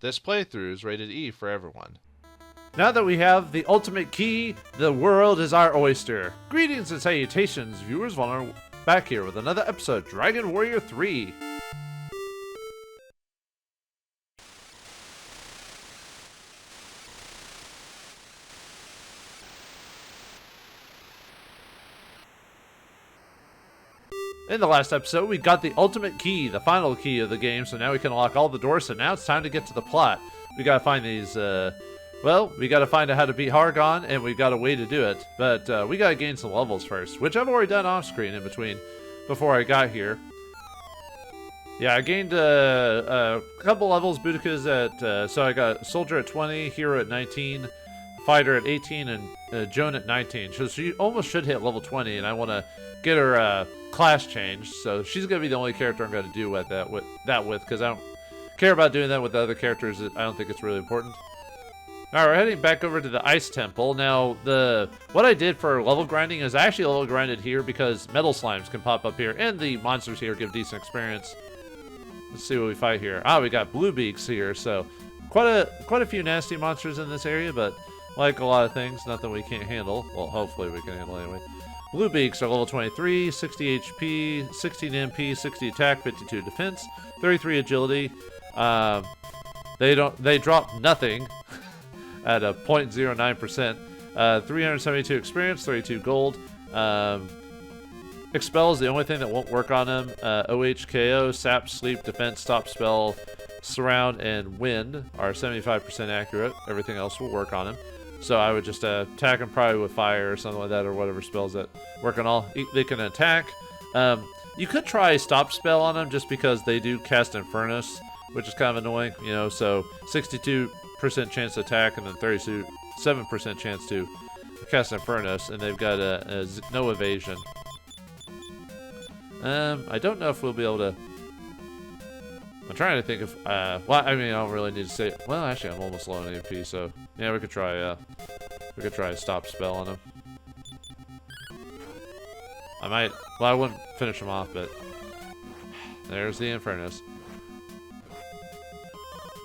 This playthrough is rated E for everyone. Now that we have the ultimate key, the world is our oyster. Greetings and salutations, viewers. Vauldemare back here with another episode, Dragon Warrior 3. In the last episode, we got the ultimate key, the final key of the game, so now we can unlock all the doors, so now it's time to get to the plot. We gotta find these, we gotta find out how to beat Hargon, and we've got a way to do it. But we gotta gain some levels first, which I've already done off screen in between, before I got here. Yeah, I gained a couple levels. Boudica's at, so I got Soldier at 20, Hero at 19, Fighter at 18, and Joan at 19. So she almost should hit level 20, and I want to get her class changed. So she's going to be the only character I'm going to do that with, because I don't care about doing that with the other characters. I don't think it's really important. Alright, we're heading back over to the Ice Temple. Now, what I did for level grinding is I actually level grinded here because metal slimes can pop up here, and the monsters here give decent experience. Let's see what we fight here. We got blue beaks here, so quite a few nasty monsters in this area, but like a lot of things, nothing we can't handle. Well, hopefully we can handle anyway. Blue beaks are level 23, 60 HP, 16 MP, 60 attack, 52 defense, 33 agility. They drop nothing at a 0.09%. 372 experience, 32 gold. Expel is the only thing that won't work on him. OHKO, Sap, Sleep, Defense, Stop Spell, Surround, and Wind are 75% accurate. Everything else will work on him. So I would just attack him probably with Fire or something like that, or whatever spells that work on all. They can attack. You could try Stop Spell on them just because they do cast Infernus, which is kind of annoying, you know. So 62% chance to attack, and then 37% chance to cast Infernus, and they've got no evasion. I don't know if we'll be able to. I'm trying to think if. Well, I mean, I don't really need to say. Well, actually, I'm almost low on AP, so yeah, we could try. We could try a Stop Spell on him. I might. Well, I wouldn't finish him off, but there's the Infernus.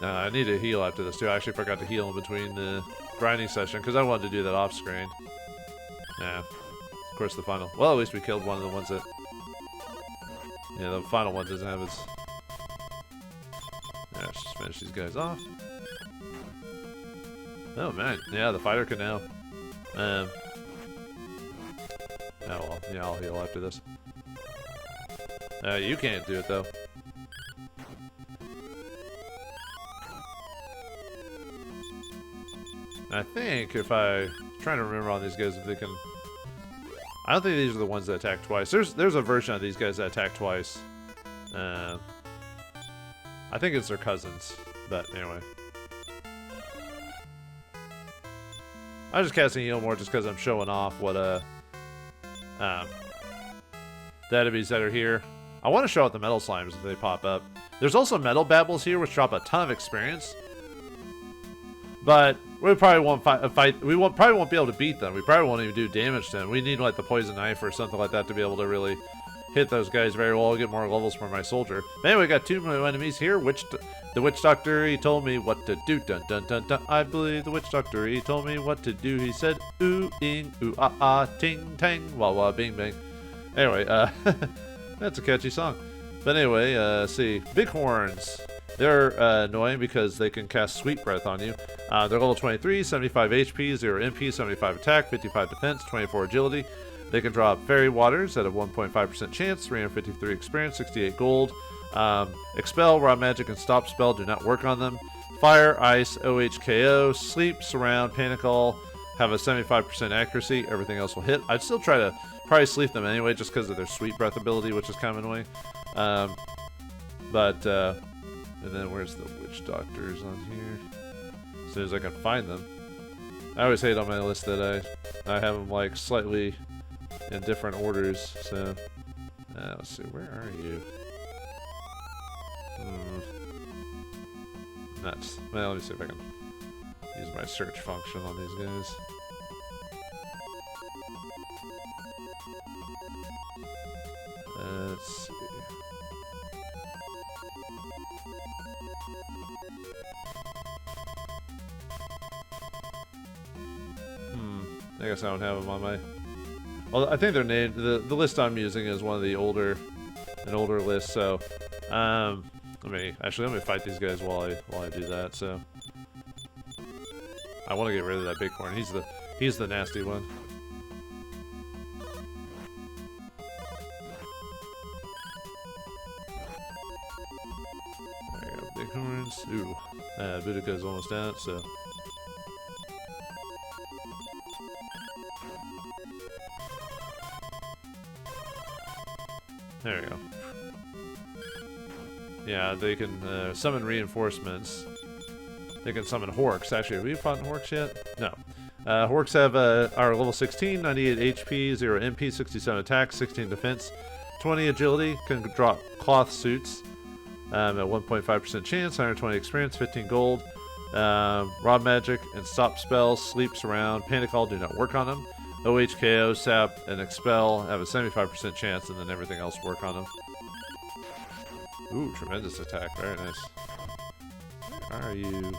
I need to heal after this too. I actually forgot to heal in between the grinding session because I wanted to do that off screen. Yeah, of course the final. Well, at least we killed one of the ones that. Yeah, the final one doesn't have its. Yeah, let's just finish these guys off. Oh man, yeah, the fighter can now. Oh well, yeah, I'll heal after this. You can't do it though. I think if I'm trying to remember on these guys if they can. I don't think these are the ones that attack twice. There's a version of these guys that attack twice. I think it's their cousins, but anyway. I'm just casting heal more just because I'm showing off what the enemies that are here. I want to show out the metal slimes if they pop up. There's also metal babbles here, which drop a ton of experience. But we probably won't fight. We probably won't be able to beat them. We probably won't even do damage to them. We need like the poison knife or something like that to be able to really hit those guys very well. I'll get more levels for my soldier. But anyway, we got two new enemies here. The witch doctor, he told me what to do. Dun dun dun dun. I believe the witch doctor, he told me what to do. He said ooh ing ooh ah ah ting tang wah wah bing bang. Anyway, that's a catchy song. But anyway, see, bighorns. They're annoying because they can cast Sweet Breath on you. They're level 23, 75 HP, 0 MP, 75 attack, 55 defense, 24 agility. They can drop Fairy Waters at a 1.5% chance, 353 experience, 68 gold. Expel, Raw Magic, and Stop Spell do not work on them. Fire, Ice, OHKO, Sleep, Surround, Panic All have a 75% accuracy. Everything else will hit. I'd still try to probably sleep them anyway just because of their Sweet Breath ability, which is kind of annoying. And then where's the witch doctors on here? As soon as I can find them. I always hate on my list that I have them like slightly in different orders. So let's see, where are you? Nuts. Well, let me see if I can use my search function on these guys. Let's see. I guess I don't have them on my... Well, I think they're named... The list I'm using is one of the older lists, so... let me fight these guys while I do that, so... I want to get rid of that bighorn. He's the nasty one. There you go, bighorns. Ooh, Boudica's almost out, so... There we go. Yeah, they can summon reinforcements. They can summon Horks. Actually, have we fought Horks yet? No. Horks have are level 16, 98 HP, 0 MP, 67 attack, 16 defense, 20 agility. Can drop cloth suits at 1.5% chance, 120 experience, 15 gold. Rod magic and stop spells, sleep, surround, panic all do not work on them. OHKO, sap, and expel have a 75% chance, and then everything else work on them. Ooh, tremendous attack. Very nice. Where are you?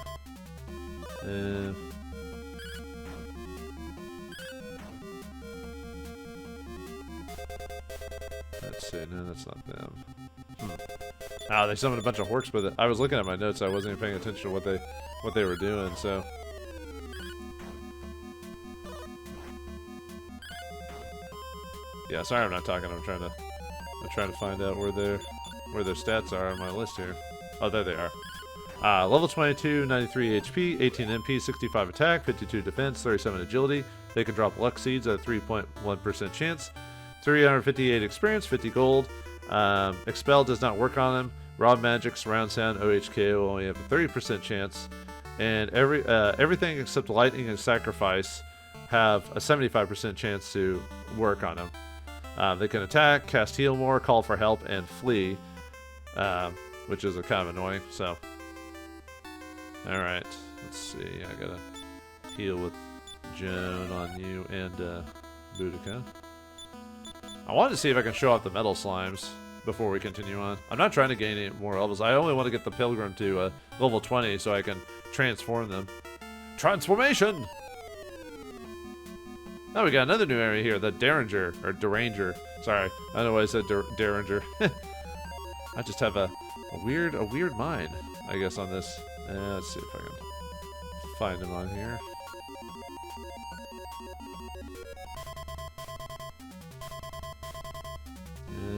Let's see. No, that's not them. Ah, they summoned a bunch of Horks with it. I was looking at my notes. I wasn't even paying attention to what they were doing. So. Yeah, sorry I'm not talking. I'm trying to find out where their stats are on my list here. Oh, there they are. Level 22, 93 HP, 18 MP, 65 attack, 52 defense, 37 agility. They can drop luck seeds at a 3.1% chance. 358 experience, 50 gold. Expel does not work on them. Rod magic, surround sound, OHKO only have a 30% chance. And everything except lightning and sacrifice have a 75% chance to work on them. They can attack, cast heal more, call for help, and flee, which is kind of annoying. So, all right, let's see. I gotta heal with Joan on you and Boudica. I wanted to see if I can show off the metal slimes before we continue on. I'm not trying to gain any more levels. I only want to get the Pilgrim to level 20 so I can transform them. Transformation! Oh, we got another new area here, the Derringer, or Deranger. Sorry, I don't know why I said Derringer. I just have a weird mind, I guess, on this. Let's see if I can find him on here.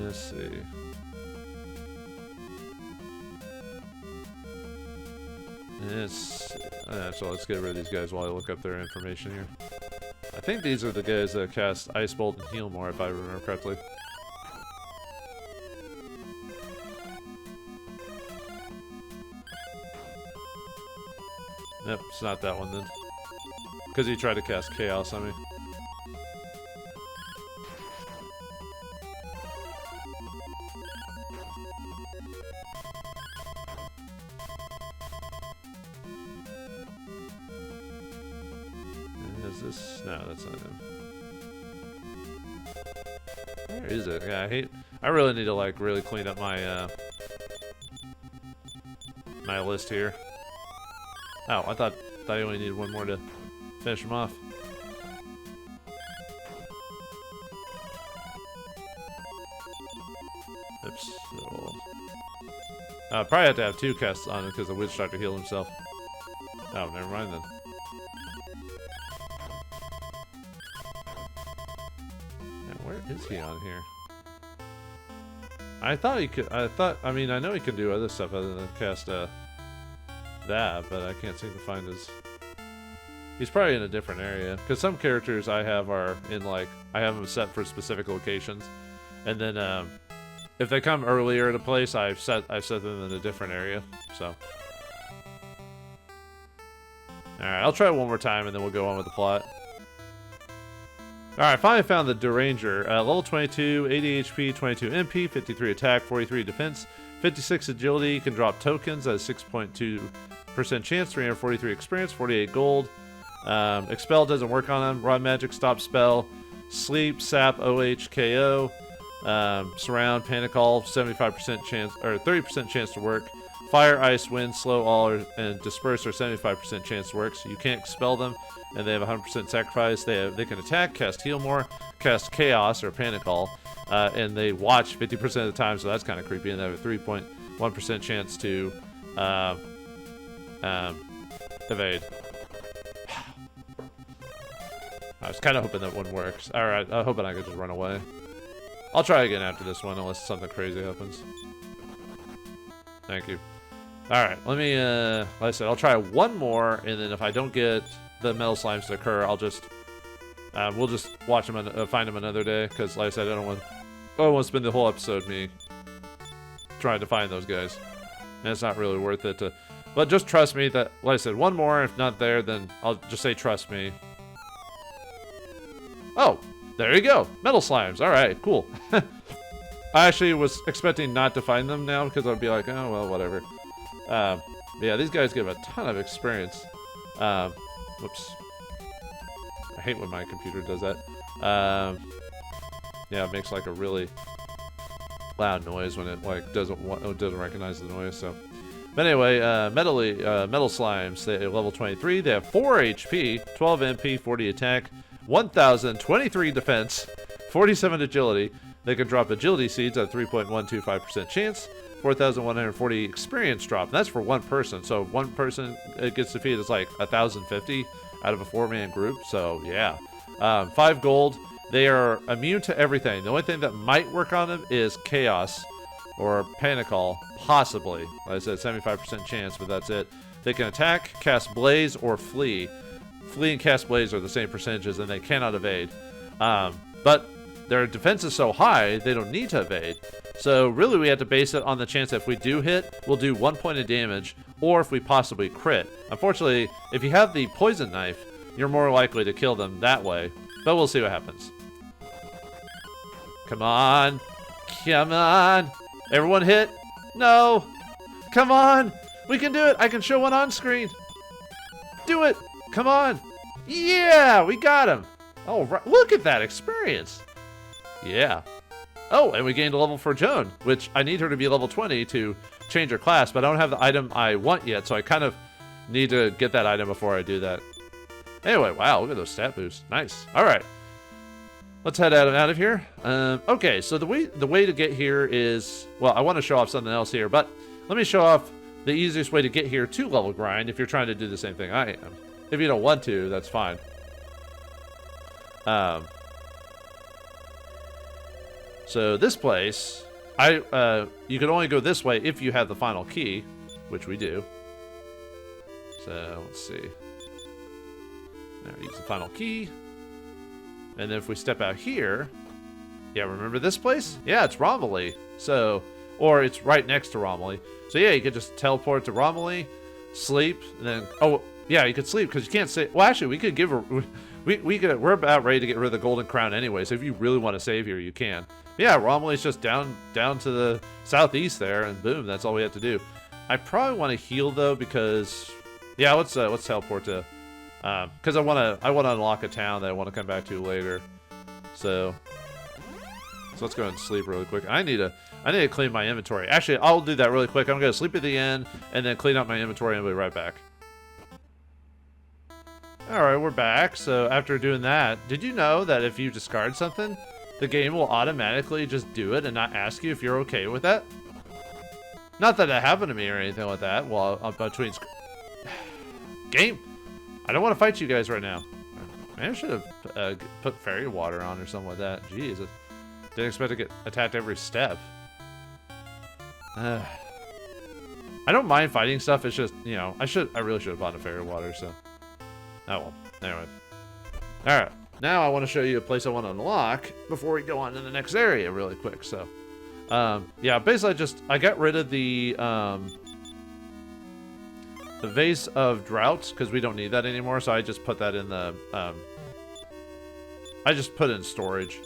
Let's see. So let's get rid of these guys while I look up their information here. I think these are the guys that cast Ice Bolt and heal more, if I remember correctly. Nope, it's not that one then. Because he tried to cast Chaos on me. Is this? No, that's not him. Where is it? Yeah, I really need to like really clean up my my list here. Oh, I thought I only needed one more to finish him off. Oops. Probably have to have two casts on it because the Witch Doctor healed himself. Oh, never mind then. Is he on here? I thought he could. I mean, I know he can do other stuff other than cast that, but I can't seem to find his. He's probably in a different area because some characters I have are in like I have them set for specific locations, and then if they come earlier at a place, I've set them in a different area. So, all right, I'll try it one more time, and then we'll go on with the plot. Alright, finally found the Deranger. Level 22, 80 HP, 22 MP, 53 attack, 43 defense, 56 agility. Can drop tokens at a 6.2% chance, 343 experience, 48 gold. Expel doesn't work on him. Rod magic, stop spell, sleep, sap, OH, KO. Surround, panic all, 75% chance, or 30% chance to work. Fire, ice, wind, slow, all, and disperse are 75% chance to work. So you can't expel them, and they have 100% sacrifice. They can attack, cast heal more, cast chaos or panic all, and they watch 50% of the time. So that's kind of creepy. And they have a 3.1% chance to evade. I was kind of hoping that one works. All right, I'm hoping I could just run away. I'll try again after this one, unless something crazy happens. Thank you. All right, let me, like I said, I'll try one more, and then if I don't get the metal slimes to occur, I'll just, we'll just watch them, find them another day, because like I said, I don't want to spend the whole episode me trying to find those guys. And it's not really worth it to, but just trust me that, like I said, one more, if not there, then I'll just say trust me. Oh, there you go. Metal slimes. All right, cool. I actually was expecting not to find them now because I'd be like, oh, well, whatever. Yeah, these guys give a ton of experience. Whoops. I hate when my computer does that. Yeah, it makes like a really loud noise when it like doesn't recognize the noise. So, but anyway, metal slimes. They level 23. They have 4 HP, 12 MP, 40 attack, 1,023 defense, 47 agility. They can drop agility seeds at 3.125% chance, 4,140 experience drop. And that's for one person. So one person gets defeated is like 1,050 out of a 4-man group. So yeah, 5 gold. They are immune to everything. The only thing that might work on them is chaos or panical, possibly. Like I said, 75% chance, but that's it. They can attack, cast blaze, or flee. Flee and cast blaze are the same percentages, and they cannot evade. But their defense is so high, they don't need to evade. So really, we have to base it on the chance that if we do hit, we'll do 1 point of damage, or if we possibly crit. Unfortunately, if you have the poison knife, you're more likely to kill them that way. But we'll see what happens. Come on. Come on. Everyone hit? No. Come on. We can do it. I can show one on screen. Do it. Come on. Yeah, we got him. Oh, right. Look at that experience. Yeah. Oh, and we gained a level for Joan, which I need her to be level 20 to change her class, but I don't have the item I want yet, so I kind of need to get that item before I do that. Anyway, wow, look at those stat boosts. Nice. All right. Let's head out of here. Okay, so the way to get here is, well, I want to show off something else here, but let me show off the easiest way to get here to level grind if you're trying to do the same thing I am. If you don't want to, that's fine. So this place, you can only go this way if you have the final key, which we do. So let's see. There, use the final key. And then if we step out here, yeah, remember this place? Yeah, it's Romilly. So, or it's right next to Romilly. So yeah, you could just teleport to Romilly, sleep, and then, oh, yeah, you could sleep because you can't say, well, actually, we could give her, we're about ready to get rid of the golden crown anyway, so if you really want to save here, you can. But yeah, Romilly's just down to the southeast there, and boom, that's all we have to do. I probably want to heal though, because, yeah, let's teleport to, because I want to unlock a town that I want to come back to later. So let's go and sleep really quick. I need to clean my inventory. Actually, I'll do that really quick. I'm gonna sleep at the end and then clean up my inventory, and we'll be right back. All right, we're back. So after doing that, did you know that if you discard something, the game will automatically just do it and not ask you if you're okay with that? Not that it happened to me or anything like that. Well, between game. I don't want to fight you guys right now. Maybe I should have put fairy water on or something like that. Jeez, I didn't expect to get attacked every step. I don't mind fighting stuff. It's just, you know, I really should have bought a fairy water. So, oh well. Anyway, all right. Now I want to show you a place I want to unlock before we go on to the next area really quick. So, yeah, basically I got rid of the vase of droughts because we don't need that anymore. So I just put that in the I just put it in storage.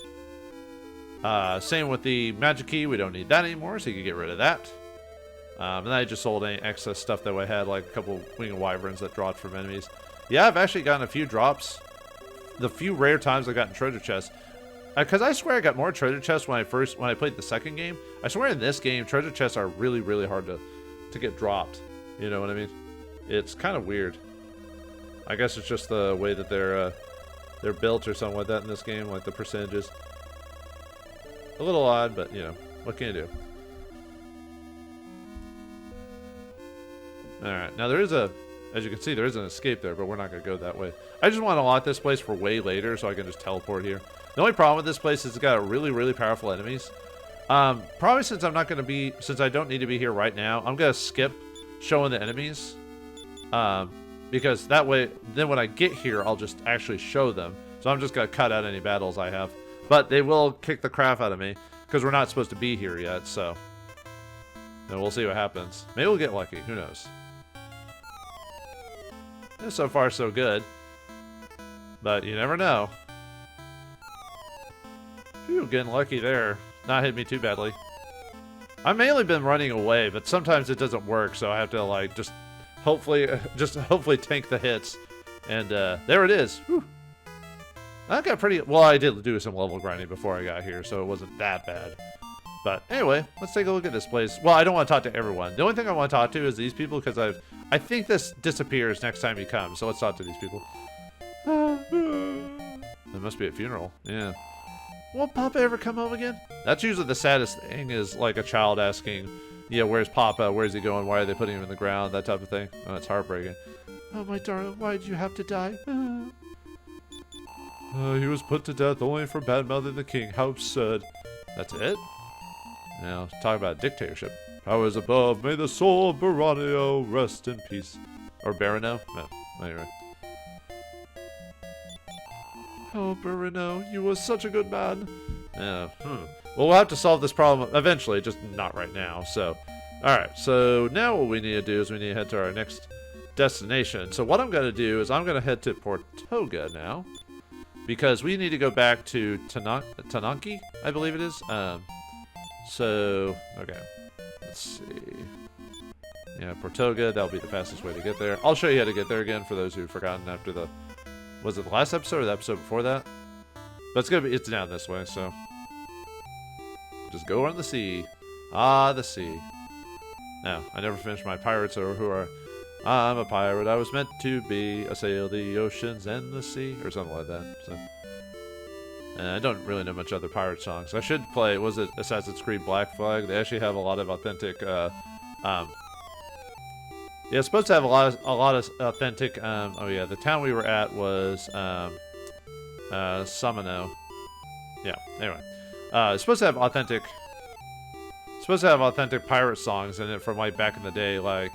Same with the magic key. We don't need that anymore, so you can get rid of that. And then I just sold any excess stuff that I had, like a couple winged wyverns that dropped from enemies. Yeah, I've actually gotten a few drops. The few rare times I got in treasure chests. Because I swear I got more treasure chests when I played the second game. I swear in this game, treasure chests are really, really hard to to get dropped. You know what I mean? It's kind of weird. I guess it's just the way that they're built or something like that in this game, like the percentages. A little odd, but you know, what can you do? Alright, now there is a, as you can see, there is an escape there, but we're not going to go that way. I just want to lock this place for way later so I can just teleport here. The only problem with this place is it's got really, really powerful enemies. Probably since I'm not going to be, since I don't need to be here right now, I'm going to skip showing the enemies. Because that way, then when I get here, I'll just actually show them. So I'm just going to cut out any battles I have. But they will kick the crap out of me because we're not supposed to be here yet, so. And we'll see what happens. Maybe we'll get lucky. Who knows? So far, so good. But you never know. Phew, getting lucky there. Not hit me too badly. I've mainly been running away, but sometimes it doesn't work, so I have to like just hopefully tank the hits. And there it is. Whew. I got pretty well. I did do some level grinding before I got here, so it wasn't that bad. But anyway, let's take a look at this place. Well, I don't want to talk to everyone. The only thing I want to talk to is these people because I think this disappears next time you come. So let's talk to these people. There must be a funeral. Yeah. Will Papa ever come home again? That's usually the saddest thing is like a child asking, yeah, where's Papa? Where's he going? Why are they putting him in the ground? That type of thing. Oh, it's heartbreaking. Oh, my darling, why did you have to die? He was put to death only for bad-mouthing the king. How absurd. That's it? Now, talk about dictatorship. Powers above, may the soul of Baranio rest in peace. Or Barano? No, anyway. Oh, Barano, you were such a good man. Yeah, Well, we'll have to solve this problem eventually, just not right now, so. Alright, so now what we need to do is we need to head to our next destination. So what I'm going to do is I'm going to head to Portoga now. Because we need to go back to Tananki, I believe it is. So, okay. Let's see. Yeah, Portoga, that'll be the fastest way to get there. I'll show you how to get there again for those who've forgotten after the... Was it the last episode or the episode before that? But it's down this way, so... Just go on the sea. Ah, the sea. Now, I never finished my pirates or who are... I'm a pirate, I was meant to be. I sail the oceans and the sea. Or something like that, so... And I don't really know much other pirate songs. I should play, was it Assassin's Creed Black Flag? They actually have a lot of authentic, yeah, it's supposed to have a lot of authentic, oh yeah, the town we were at was, Samano. Yeah, anyway. It's supposed to have authentic pirate songs in it from, like, back in the day, like,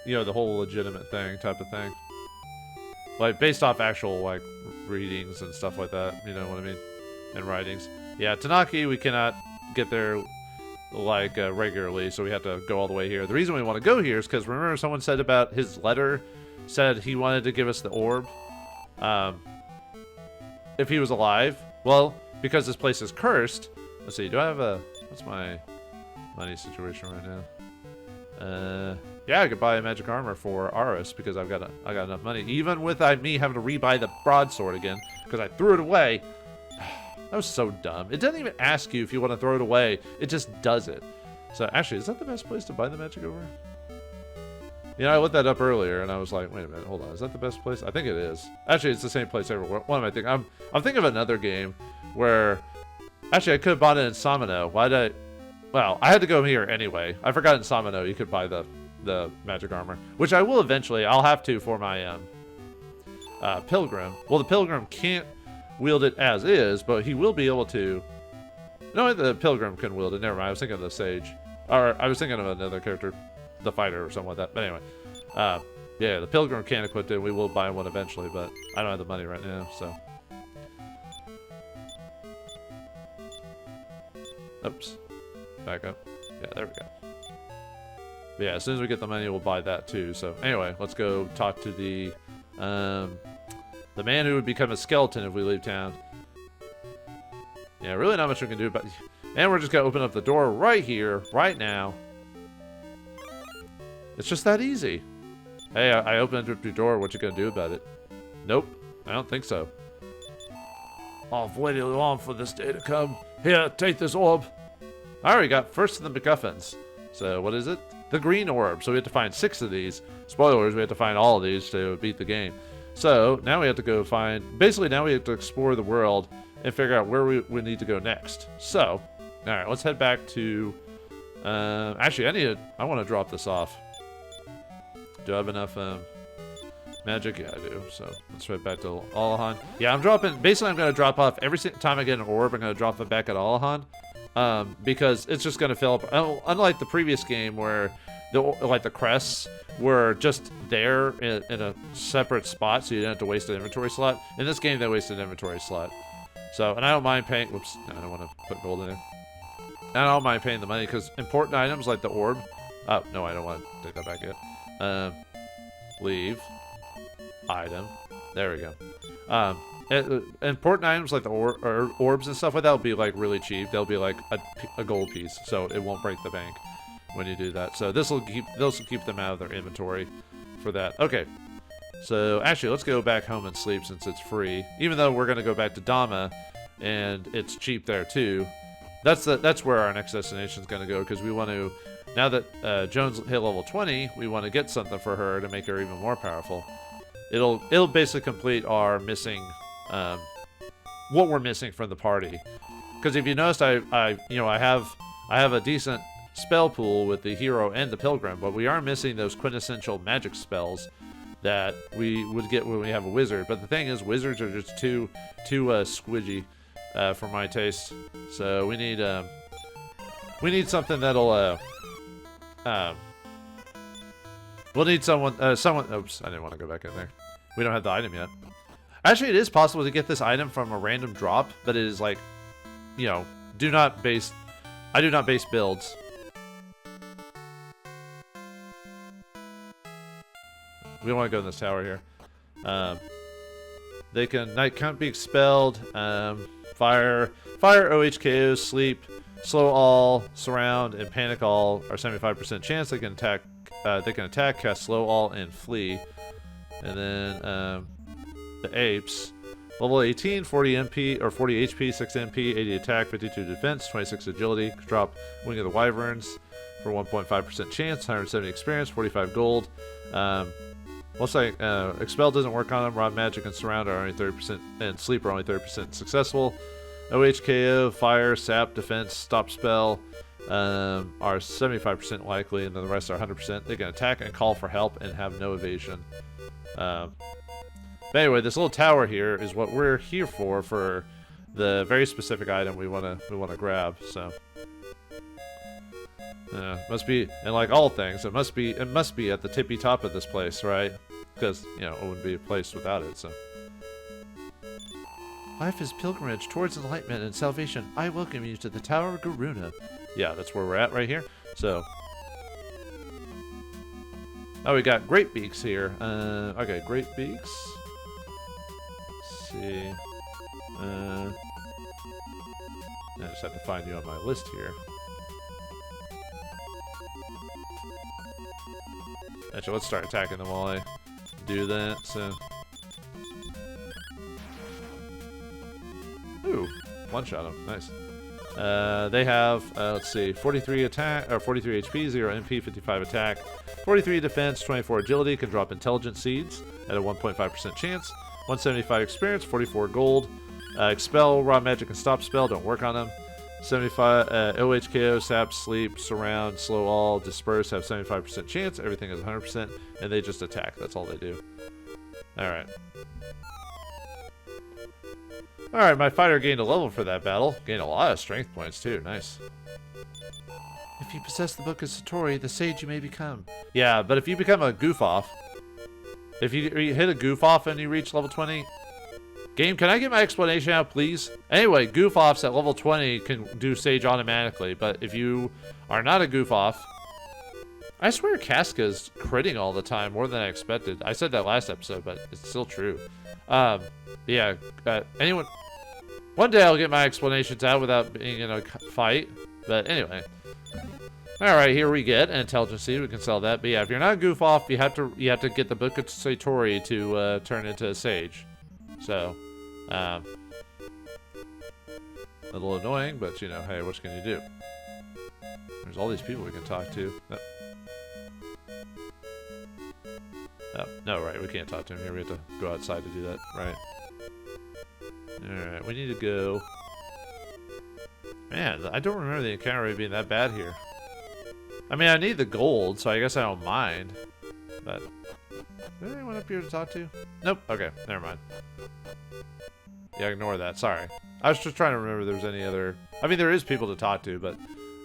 you know, the whole legitimate thing type of thing. Like, based off actual, like, readings and stuff like that, you know what I mean? And writings. Yeah, Tanaki, we cannot get there, like, regularly, so we have to go all the way here. The reason we want to go here is because, remember someone said about his letter, said he wanted to give us the orb, if he was alive? Well, because this place is cursed, let's see, do I have a, what's my money situation right now? Yeah, I could buy a magic armor for Aris because I got enough money. Even with me having to rebuy the broadsword again because I threw it away. That was so dumb. It doesn't even ask you if you want to throw it away. It just does it. So actually, is that the best place to buy the magic armor? You know, I looked that up earlier and I was like, wait a minute, hold on. Is that the best place? I think it is. Actually, it's the same place everywhere. What am I thinking? I'm thinking of another game where actually I could have bought it in Samano. Why did I? Well, I had to go here anyway. I forgot in Samano you could buy the magic armor, which I will eventually. I'll have to for my pilgrim. Well, the pilgrim can't wield it as is, but he will be able to. No, the pilgrim can wield it. Never mind. I was thinking of the sage, or I was thinking of another character, the fighter or something like that. But anyway, yeah, the pilgrim can equip it. We will buy one eventually, but I don't have the money right now, so. Oops. Back up. Yeah, there we go. But yeah, as soon as we get the money, we'll buy that too. So anyway, let's go talk to the man who would become a skeleton if we leave town. Yeah, really not much we can do about. And we're just gonna open up the door right here, right now. It's just that easy. Hey, I opened up your door. What you gonna do about it? Nope, I don't think so. I've waited long for this day to come. Here, take this orb. I already got first of the MacGuffins. So what is it? the green orb. So we have to find 6 of these. Spoilers, we have to find all of these to beat the game. So now we have to go find, basically now we have to explore the world and figure out where we need to go next. So, all right, let's head back to, actually I want to drop this off. Do I have enough magic? Yeah, I do. So let's head back to Alahan. Yeah, I'm going to drop off every time I get an orb, I'm going to drop it back at Alahan. Because it's just going to fill up, unlike the previous game where the crests were just there in a separate spot, so you didn't have to waste an inventory slot. In this game, they wasted an inventory slot. So, and I don't mind paying, whoops, no, I don't want to put gold in there. And I don't mind paying the money, because important items like the orb, oh, no, I don't want to take that back yet. Leave. Item. There we go. Important items like the orbs and stuff like that will be like really cheap. They'll be like a gold piece, so it won't break the bank when you do that. So this will keep them out of their inventory for that. Okay, so actually let's go back home and sleep since it's free. Even though we're gonna go back to Dama, and it's cheap there too. That's where our next destination is gonna go, because we want to. Now that Jones hit level 20, we want to get something for her to make her even more powerful. It'll basically complete our missing. What we're missing from the party, because if you noticed, I have a decent spell pool with the hero and the pilgrim, but we are missing those quintessential magic spells that we would get when we have a wizard. But the thing is, wizards are just too squidgy for my taste. So we need something that'll we'll need someone. Oops, I didn't want to go back in there. We don't have the item yet. Actually, it is possible to get this item from a random drop, but it is like, you know, I do not base builds. We don't want to go in this tower here. Night can't be expelled. Fire, OHKO, sleep, slow all, surround, and panic all are 75% chance. They can attack, cast slow all, and flee. And then the apes, level 18, 40 MP or 40 HP, 6 MP, 80 attack, 52 defense, 26 agility. Drop Wing of the Wyverns for 1.5% chance, 170 experience, 45 gold. Looks like expel doesn't work on them. Rod magic and surround are only 30%, and sleep are only 30% successful. OHKO, fire, sap, defense, stop spell are 75% likely, and then the rest are 100%. They can attack and call for help and have no evasion. But anyway, this little tower here is what we're here for the very specific item we wanna grab. So must be, and like all things, it must be at the tippy top of this place, right? Because you know it wouldn't be a place without it. So life is pilgrimage towards enlightenment and salvation. I welcome you to the Tower of Garuna. Yeah, that's where we're at right here. So. Oh, we got Great Beaks here. Okay, Great Beaks. Let's see. I just have to find you on my list here. Actually, let's start attacking them while I do that. So, ooh, one shot them. Nice. They have let's see, 43 attack or 43 HP, 0 MP, 55 attack. 43 defense, 24 agility, can drop intelligent seeds at a 1.5% chance. 175 experience, 44 gold. Expel, raw magic, and stop spell don't work on them. 75 OHKO, sap, sleep, surround, slow all, disperse have 75% chance. Everything is 100%, and they just attack. That's all they do. Alright. Alright, my fighter gained a level for that battle. Gained a lot of strength points, too. Nice. If you possess the Book of Satori, the sage you may become. Yeah, but if you become a goof-off, if you hit a goof-off and you reach level 20... Game, can I get my explanation out, please? Anyway, goof-offs at level 20 can do sage automatically, but if you are not a goof-off... I swear Casca's critting all the time, more than I expected. I said that last episode, but it's still true. Yeah, anyone... One day I'll get my explanations out without being in a fight, but anyway... Alright, here we get an intelligence seed. We can sell that. But yeah, if you're not a goof off, you have to get the Book of Satori to turn into a sage. So, a little annoying, but you know, hey, what can you do? There's all these people we can talk to. Oh, no, right, we can't talk to him here. We have to go outside to do that, right? Alright, we need to go... Man, I don't remember the encounter really being that bad here. I mean, I need the gold, so I guess I don't mind. But... Is there anyone up here to talk to? Nope, okay, never mind. Yeah, ignore that, sorry. I was just trying to remember if there was any other... I mean, there is people to talk to, but...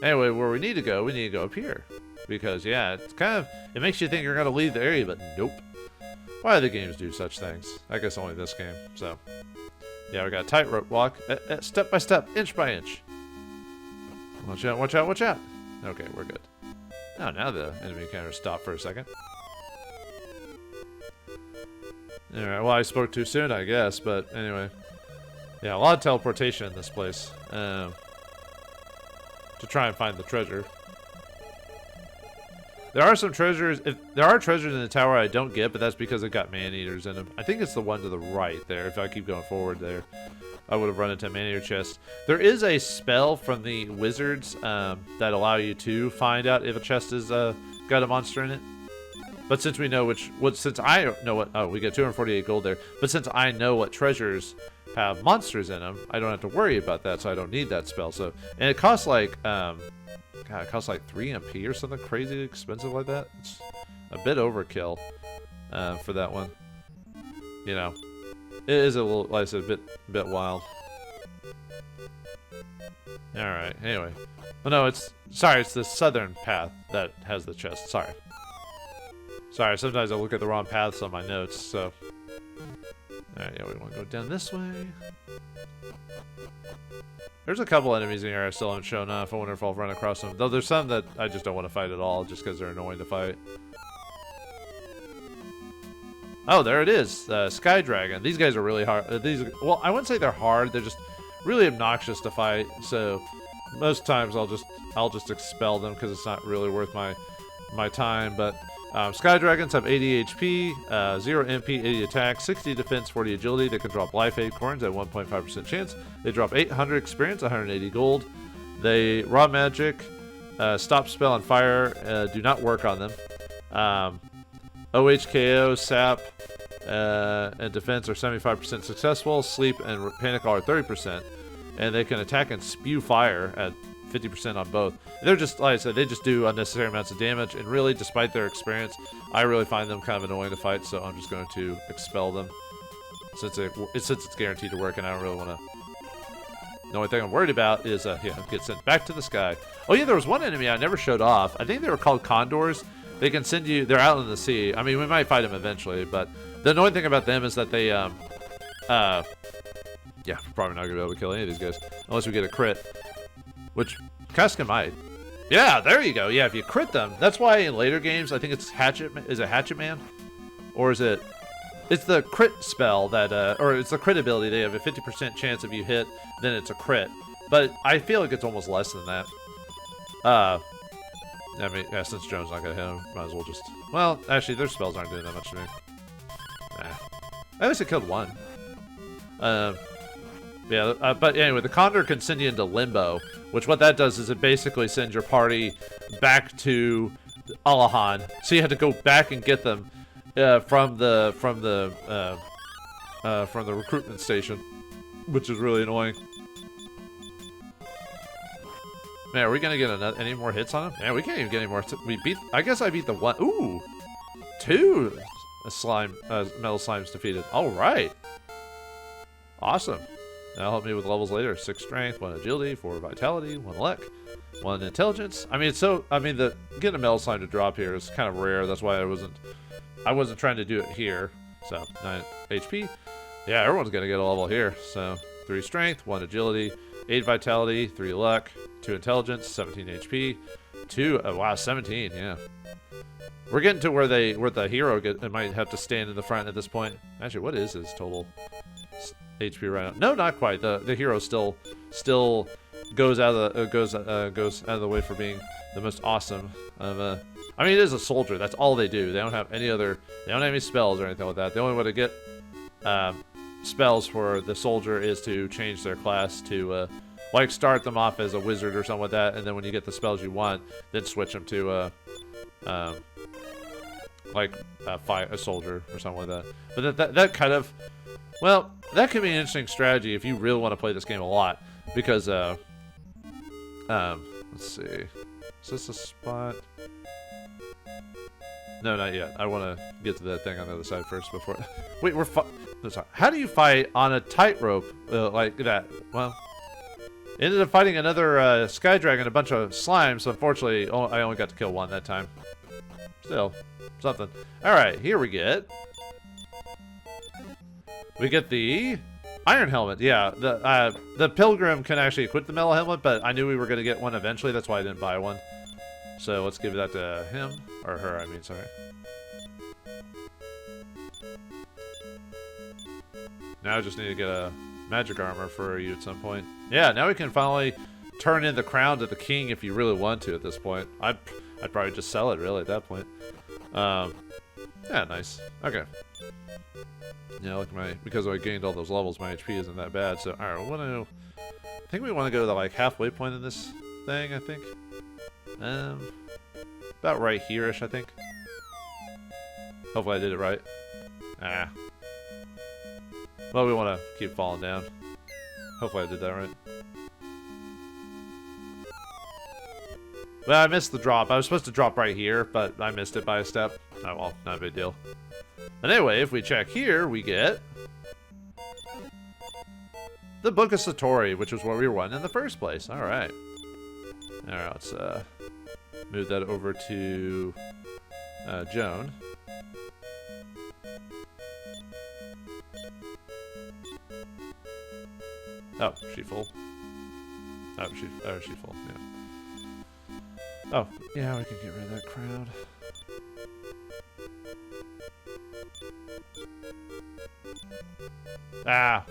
Anyway, where we need to go up here. Because, yeah, it's kind of... It makes you think you're going to leave the area, but nope. Why do the games do such things? I guess only this game, so... Yeah, we got a tightrope walk. Step by step, inch by inch. Watch out, watch out, watch out! Okay, we're good. Oh, now the enemy encounter stopped for a second. Alright, well, I spoke too soon, I guess, but anyway. Yeah, a lot of teleportation in this place. To try and find the treasure. There are some treasures. There are treasures in the tower I don't get, but that's because it got man-eaters in them. I think it's the one to the right there. If I keep going forward there, I would have run into a man-eater chest. There is a spell from the wizards that allow you to find out if a chest has got a monster in it. But since we know since I know what, oh, we get 248 gold there. But since I know what treasures have monsters in them, I don't have to worry about that, so I don't need that spell. So, and it costs like, God, it costs like 3 MP or something crazy expensive like that. It's a bit overkill for that one. You know, it is a little, like I said, a bit wild. All right. Anyway, well, no, it's the southern path that has the chest. Sorry, sometimes I look at the wrong paths on my notes, so... Alright, yeah, we want to go down this way. There's a couple enemies in here I still haven't shown off. I wonder if I'll run across them. Though there's some that I just don't want to fight at all, just because they're annoying to fight. Oh, there it is! Sky Dragon. These guys are really hard. Well, I wouldn't say they're hard, they're just really obnoxious to fight, so... Most times I'll just expel them, because it's not really worth my time, but... Sky Dragons have 80 HP, 0 MP, 80 attack, 60 defense, 40 agility. They can drop life acorns at 1.5% chance. They drop 800 experience, 180 gold. They raw magic, stop spell and fire do not work on them. OHKO, sap, and defense are 75% successful. Sleep and panic are 30%. And they can attack and spew fire at 50% on both. They're just, like I said, they just do unnecessary amounts of damage, and really, despite their experience, I really find them kind of annoying to fight, so I'm just going to expel them. Since it's guaranteed to work, and I don't really want to... The only thing I'm worried about is, get sent back to the sky. Oh yeah, there was one enemy I never showed off. I think they were called condors. They can send you... They're out in the sea. I mean, we might fight them eventually, but the annoying thing about them is that they, yeah, we're probably not going to be able to kill any of these guys, unless we get a crit. Which, Casca might. Yeah, there you go. Yeah, if you crit them, that's why in later games, I think it's Hatchet. Is it Hatchet Man? Or is it... It's the crit spell that, or it's the crit ability. They have a 50% chance if you hit, then it's a crit. But I feel like it's almost less than that. I mean, yeah, since Jones not gonna hit him, might as well just... Well, actually, their spells aren't doing that much to me. At least it killed one. Yeah, but anyway, the Condor can send you into Limbo, which what that does is it basically sends your party back to Alahan. So you have to go back and get them from the recruitment station, which is really annoying. Man, are we gonna get any more hits on him? Man, we can't even get any more. I guess I beat the one. Ooh, 2 metal slimes defeated. All right, awesome. That'll help me with levels later. 6 strength, 1 agility, 4 vitality, 1 luck, 1 intelligence. I mean, getting a metal slime to drop here is kind of rare. That's why I wasn't trying to do it here. So 9 HP. Yeah, everyone's gonna get a level here. So 3 strength, 1 agility, 8 vitality, 3 luck, 2 intelligence, 17 HP, 2. Wow, 17. Yeah. We're getting to where the hero might have to stand in the front at this point. Actually, what is his total HP right now? No, not quite. The hero still goes out of the way for being the most awesome. I mean, it is a soldier. That's all they do. They don't have any spells or anything like that. The only way to get spells for the soldier is to change their class to like start them off as a wizard or something like that, and then when you get the spells you want, then switch them to like fight a soldier or something like that. But that kind of, well, that could be an interesting strategy if you really want to play this game a lot, because let's see, is this a spot? No, not yet. I want to get to that thing on the other side first before. Wait, how do you fight on a tightrope like that? Well, ended up fighting another sky dragon, a bunch of slimes. So unfortunately, I only got to kill one that time. Still, something. All right, here we get the iron helmet. Yeah, the pilgrim can actually equip the metal helmet, but I knew we were gonna get one eventually. That's why I didn't buy one. So let's give that to him. Or her, I mean, sorry. Now I just need to get a magic armor for you at some point. Yeah, now we can finally turn in the crown to the king if you really want to at this point. I'd probably just sell it, really, at that point. Yeah, nice. Okay. Yeah, look, because I gained all those levels, my HP isn't that bad. So, alright, I think we want to go to the, like, halfway point in this thing, I think. About right here-ish, I think. Hopefully I did it right. Ah. Well, we want to keep falling down. Hopefully I did that right. Well, I missed the drop. I was supposed to drop right here, but I missed it by a step. Oh, well, not a big deal. But anyway, if we check here, we get the Book of Satori, which was what we were wanting in the first place. All right. All right, let's move that over to Joan. Oh, she full? Oh, she's full, yeah. Oh, yeah, we can get rid of that crowd. Ah!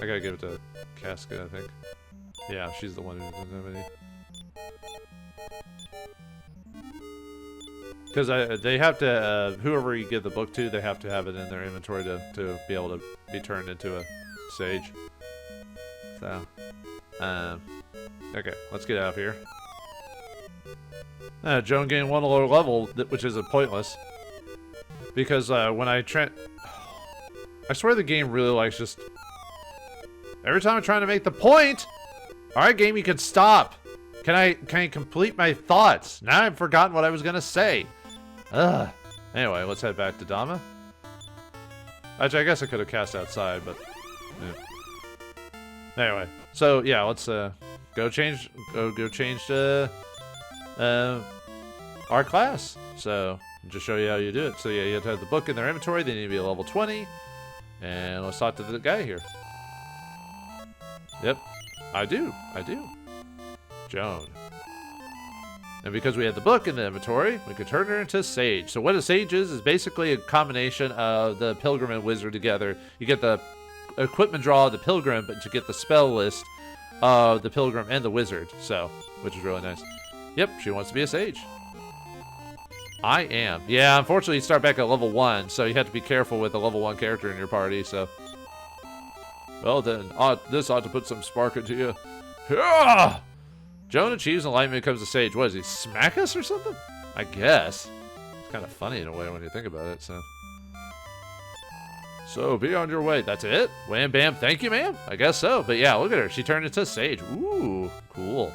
I gotta give it to Casca, I think. Yeah, she's the one who doesn't have any. Because they have to, whoever you give the book to, they have to have it in their inventory to be able to be turned into a sage. So, okay, let's get out of here. Joan gained one lower level, which is pointless. Because when I swear the game really likes just... Every time I'm trying to make the point! Alright, game, you can stop! Can I complete my thoughts? Now I've forgotten what I was gonna say. Ugh. Anyway, let's head back to Dama. Actually, I guess I could have cast outside, but... Yeah. Anyway, so yeah, let's go change our class. So just show you how you do it. So yeah, you have to have the book in their inventory. They need to be a level 20. And let's talk to the guy here. Yep, I do. Joan. And because we have the book in the inventory, we can turn her into a sage. So what a sage is basically a combination of the pilgrim and wizard together. You get the equipment draw of the pilgrim, but you get the spell list of the pilgrim and the wizard. So, which is really nice. Yep, she wants to be a sage. I am. Yeah, unfortunately you start back at level 1, so you have to be careful with a level 1 character in your party, so. Well then, this ought to put some spark into you. Yeah! Joan achieves enlightenment, becomes a sage. What, does he smack us or something? I guess. It's kind of funny in a way when you think about it, so. So, be on your way. That's it? Wham bam, thank you, ma'am? I guess so. But yeah, look at her. She turned into a sage. Ooh, cool.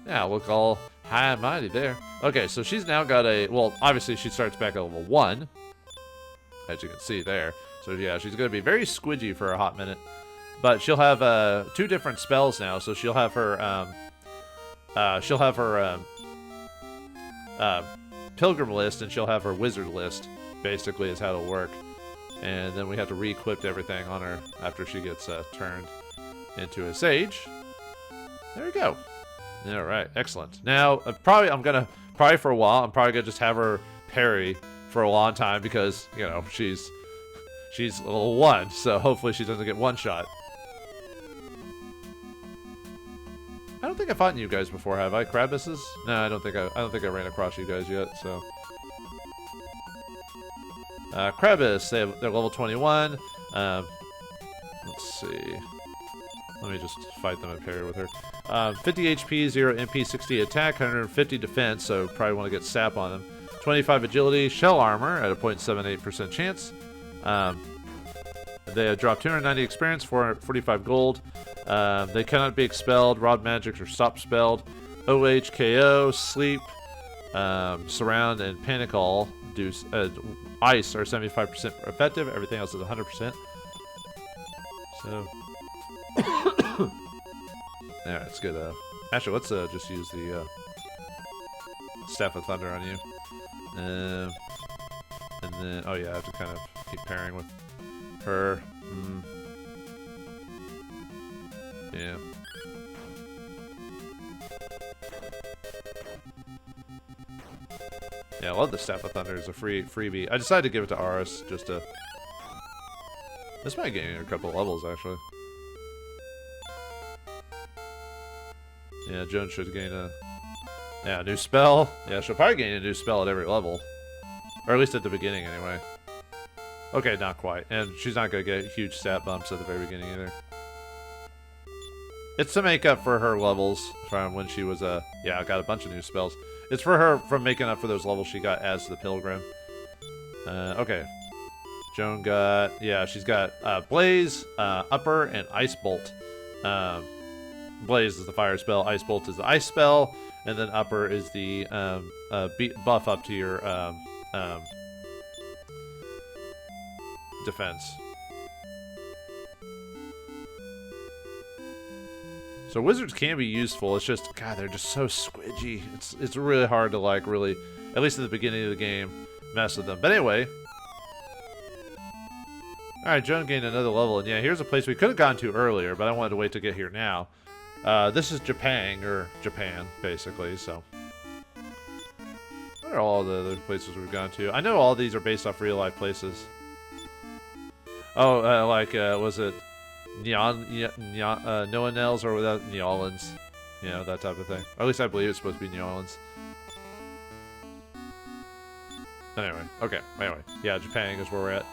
Yeah, look all high and mighty there. Okay, so she's now got a... Well, obviously she starts back at level 1. As you can see there. So yeah, she's going to be very squidgy for a hot minute. But she'll have 2 different spells now. So she'll have her... pilgrim list, and she'll have her wizard list, basically, is how it'll work. And then we have to re-equip everything on her after she gets turned into a sage. There we go. All right, excellent. Now, probably for a while, I'm probably gonna just have her parry for a long time because, you know, she's level 1, so hopefully she doesn't get one shot. I don't think I've fought you guys before, have I? Krabuses? No, I don't think I ran across you guys yet, so. Krabus, they're level 21. Let's see. Let me just fight them and parry with her. 50 HP, 0 MP, 60 attack, 150 defense, so probably want to get sap on them. 25 agility, shell armor at a 0.78% chance. They drop 290 experience, 45 gold. They cannot be expelled, rod magic, or stop spelled. OH, KO, sleep, surround, and panic all do ice are 75% effective. Everything else is 100%. So yeah, it's good. Actually, let's just use the Staff of Thunder on you. And then, oh yeah, I have to kind of keep pairing with her. Yeah. Yeah, I love the Staff of Thunder as a freebie. I decided to give it to Aris just to... This might gain a couple levels, actually. Yeah, Joan should gain a new spell. Yeah, she'll probably gain a new spell at every level. Or at least at the beginning, anyway. Okay, not quite. And she's not going to get huge stat bumps at the very beginning, either. It's to make up for her levels from when she was, yeah, got a bunch of new spells. It's for her from making up for those levels she got as the Pilgrim. Okay. Joan got, yeah, she's got Blaze, Upper, and Ice Bolt. Blaze is the fire spell, Ice Bolt is the ice spell, and then Upper is the buff up to your defense. So wizards can be useful. It's just, God, they're just so squidgy. It's really hard to, like, really, at least in the beginning of the game, mess with them. But anyway. Alright, Joan gained another level. And yeah, here's a place we could have gone to earlier, but I wanted to wait to get here now. This is Jipang, or Japan, basically, so. What are all the other places we've gone to? I know all these are based off real-life places. Oh, was it Noanels or without New Orleans? You know, that type of thing. Or at least I believe it's supposed to be New Orleans. Anyway, okay, anyway. Yeah, Jipang is where we're at.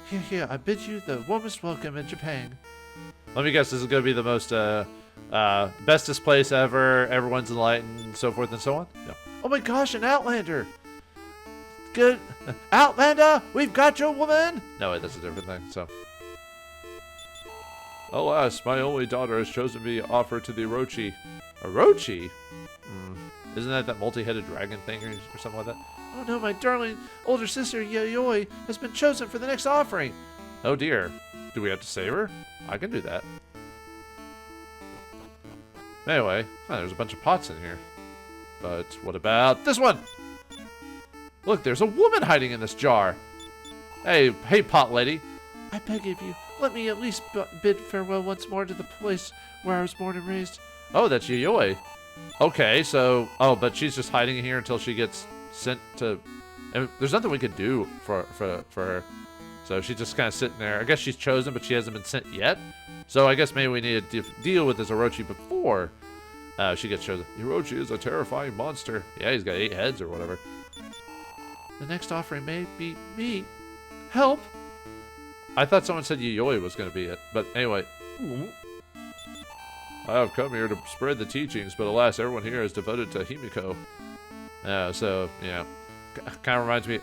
Here, I bid you the warmest welcome in Jipang. Let me guess, this is going to be the most, bestest place ever, everyone's enlightened, so forth and so on? No. Oh my gosh, an Outlander! Good. Outlander, we've got your woman! No, wait, that's a different thing, so. Alas, my only daughter has chosen to be offered to the Orochi. Orochi? Isn't that multi-headed dragon thing or something like that? Oh no, my darling older sister, Yayoi, has been chosen for the next offering. Oh dear. Do we have to save her? I can do that. Anyway, there's a bunch of pots in here. But what about this one? Look, there's a woman hiding in this jar. Hey, pot lady. I beg of you, let me at least bid farewell once more to the place where I was born and raised. Oh, that's Yayoi. Okay, so... Oh, but she's just hiding here until she gets sent to... I mean, there's nothing we could do for her. So she's just kind of sitting there. I guess she's chosen, but she hasn't been sent yet. So I guess maybe we need to deal with this Orochi before she gets chosen. Orochi is a terrifying monster. Yeah, he's got 8 heads or whatever. The next offering may be me. Help! I thought someone said Yayoi was going to be it. But anyway... I have come here to spread the teachings, but alas, everyone here is devoted to Himiko. So, yeah. Kind of reminds me...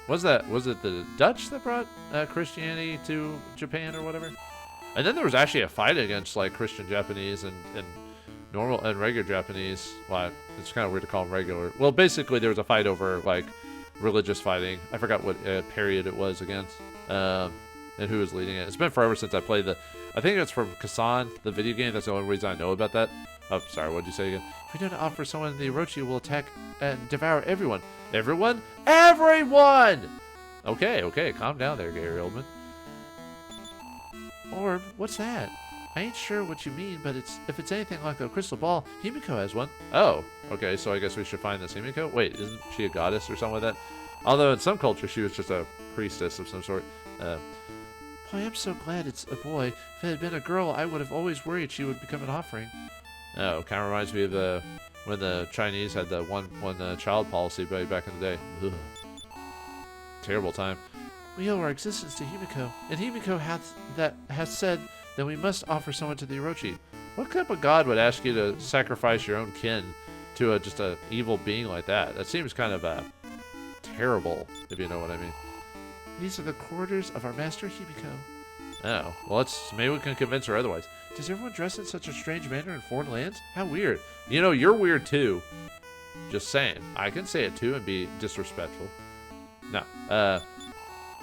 Was it the Dutch that brought Christianity to Japan or whatever? And then there was actually a fight against, like, Christian Japanese and normal and regular Japanese. Well, it's kind of weird to call them regular. Well, basically, there was a fight over, like, religious fighting. I forgot what period it was against. And who was leading it. It's been forever since I played I think it's from Kasan, the video game. That's the only reason I know about that. Oh, sorry, what did you say again? If we don't offer someone, the Orochi will attack and devour everyone. Everyone? Everyone! Okay, calm down there, Gary Oldman. Orb? What's that? I ain't sure what you mean, but if it's anything like a crystal ball, Himiko has one. Oh, okay, so I guess we should find this Himiko? Wait, isn't she a goddess or something like that? Although in some cultures she was just a priestess of some sort. Boy, I'm so glad it's a boy. If it had been a girl, I would have always worried she would become an offering. Oh, kind of reminds me of when the Chinese had the one child policy back in the day. Ugh. Terrible time. We owe our existence to Himiko, and Himiko has said that we must offer someone to the Orochi. What type of god would ask you to sacrifice your own kin to just a evil being like that? That seems kind of terrible, if you know what I mean. These are the quarters of our master Himiko. Oh, well, maybe we can convince her otherwise. Does everyone dress in such a strange manner in foreign lands? How weird. You know, you're weird too. Just saying. I can say it too and be disrespectful. No.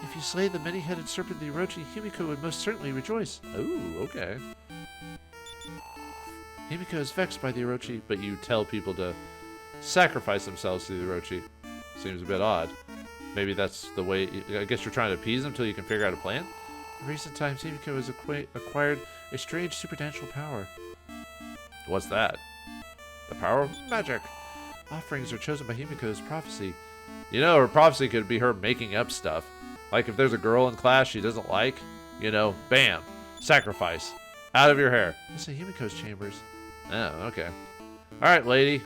If you slay the many-headed serpent the Orochi, Himiko would most certainly rejoice. Oh, okay. Himiko is vexed by the Orochi, but you tell people to sacrifice themselves to the Orochi. Seems a bit odd. Maybe that's the way... I guess you're trying to appease them until you can figure out a plan? In recent times, Himiko has acquired a strange supernatural power. What's that? The power of magic. Offerings are chosen by Himiko's prophecy. You know, her prophecy could be her making up stuff. Like if there's a girl in class she doesn't like, you know, bam, sacrifice. Out of your hair. This is Himiko's chambers. Oh, okay. Alright, lady.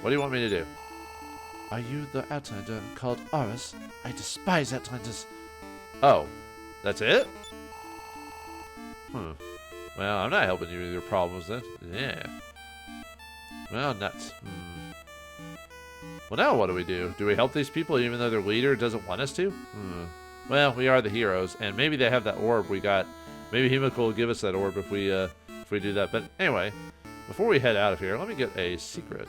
What do you want me to do? Are you the Outlander called Oris? I despise Outlanders. Oh, that's it? Well, I'm not helping you with your problems then. Yeah. Well, nuts. Well, now what do we do? Do we help these people even though their leader doesn't want us to? Well, we are the heroes, and maybe they have that orb we got. Maybe Himiko will give us that orb if we do that. But anyway, before we head out of here, let me get a secret.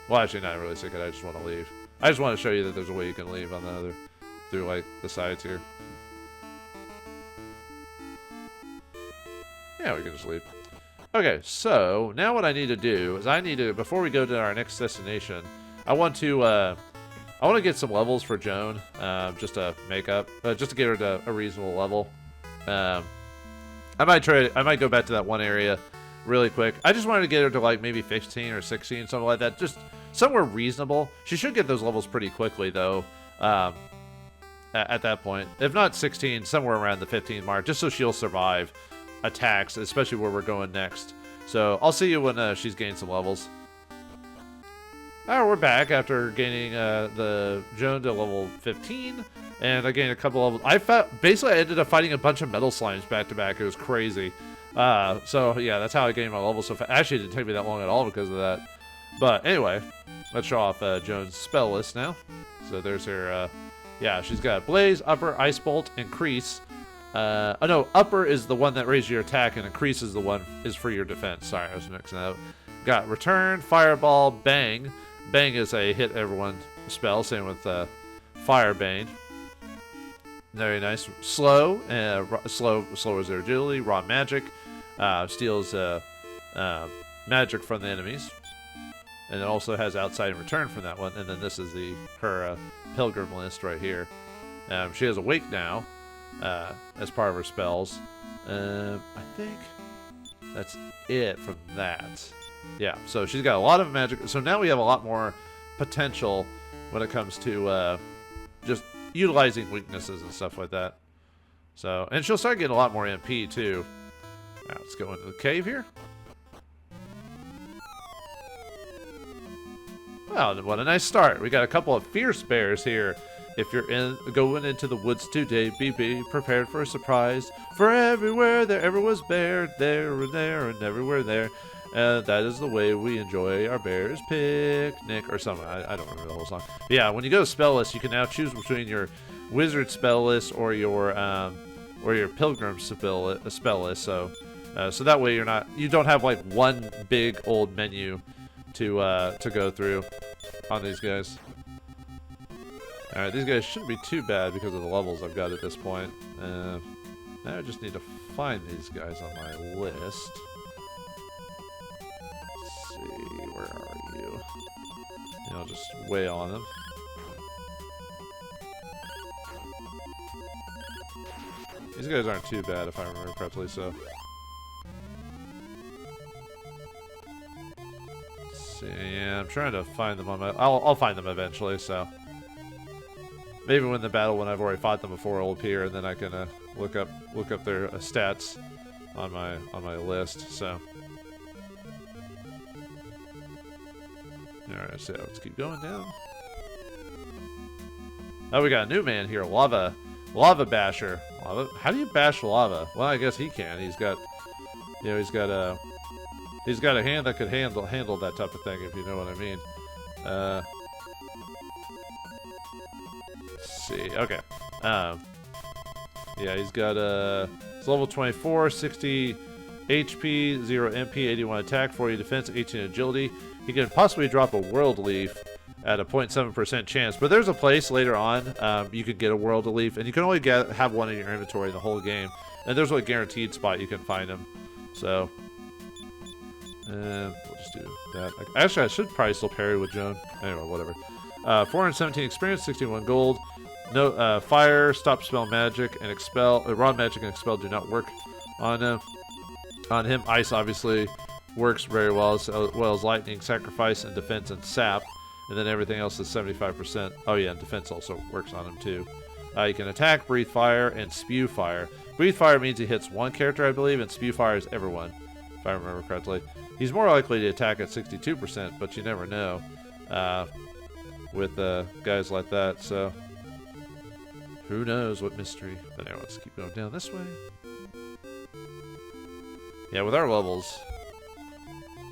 Well, actually, not really secret. I just want to leave. I just want to show you that there's a way you can leave on the other, through like the sides here. Yeah, we can just leave. Okay, so now what I need to do is before we go to our next destination, I want to get some levels for Joan, just to make up, just to get her to a reasonable level. I might go back to that one area really quick. I just wanted to get her to like maybe 15 or 16, something like that, just somewhere reasonable. She should get those levels pretty quickly though, at that point. If not 16, somewhere around the 15 mark, just so she'll survive attacks, especially where we're going next. So I'll see you when she's gained some levels. Alright, we're back after gaining the Joan to level 15, and I gained a couple levels. Basically I ended up fighting a bunch of metal slimes back to back. It was crazy. So yeah, that's how I gained my levels so fast. Actually, it didn't take me that long at all because of that. But anyway, let's show off Joan's spell list now. So there's her, yeah, she's got Blaze, Upper, Ice Bolt, Increase. Oh no, Upper is the one that raises your attack, and Increase is the one is for your defense. Sorry, I was mixing that up. Got Return, Fireball, Bang. Bang is a hit everyone spell, same with Fire Bane. Very nice. Slow, slows their agility. Raw Magic, steals magic from the enemies. And it also has Outside and Return from that one. And then this is her Pilgrim list right here. She has Awake now. As part of her spells. I think that's it from that. Yeah, so she's got a lot of magic. So now we have a lot more potential when it comes to just utilizing weaknesses and stuff like that. So, and she'll start getting a lot more MP too. Now let's go into the cave here. Wow, what a nice start. We got a couple of fierce bears here. If you're going into the woods today, be prepared for a surprise. For everywhere there ever was bear, there and there and everywhere there. And that is the way we enjoy our bear's picnic or something. I don't remember the whole song. But yeah, when you go to spell list, you can now choose between your wizard spell list or your pilgrim spell list. So that way you don't have like one big old menu to go through on these guys. Alright, these guys shouldn't be too bad because of the levels I've got at this point. Now I just need to find these guys on my list. Let's see, where are you? And I'll just wail on them. These guys aren't too bad if I remember correctly, so... Let's see, yeah, I'm trying to find them on my... I'll find them eventually, so... Maybe when the battle, when I've already fought them before, will appear, and then I can look up their stats on my list. So, all right, so let's keep going down. Oh, we got a new man here, Lava Basher. How do you bash lava? Well, I guess he can. He's got a hand that could handle that type of thing, if you know what I mean. see. Okay. Yeah, he's got it's level 24, 60 HP, 0 MP, 81 attack, 40 defense, 18 agility. He can possibly drop a World Leaf at a 0.7% chance, but there's a place later on you could get a World Leaf, and you can only have one in your inventory the whole game. And there's a guaranteed spot you can find him. So, we'll just do that. Actually, I should probably still parry with Joan. Anyway, whatever. 417 experience, 61 gold. No fire, stop spell magic, and expel. Rod magic and expel do not work on him. Ice obviously works very well, as well as lightning, sacrifice, and defense and sap. And then everything else is 75%. Oh yeah, and defense also works on him too. You can attack, breathe fire, and spew fire. Breathe fire means he hits one character, I believe, and spew fire is everyone, if I remember correctly. He's more likely to attack at 62%, but you never know with guys like that, so who knows what mystery. But anyway, let's keep going down this way. Yeah, with our levels.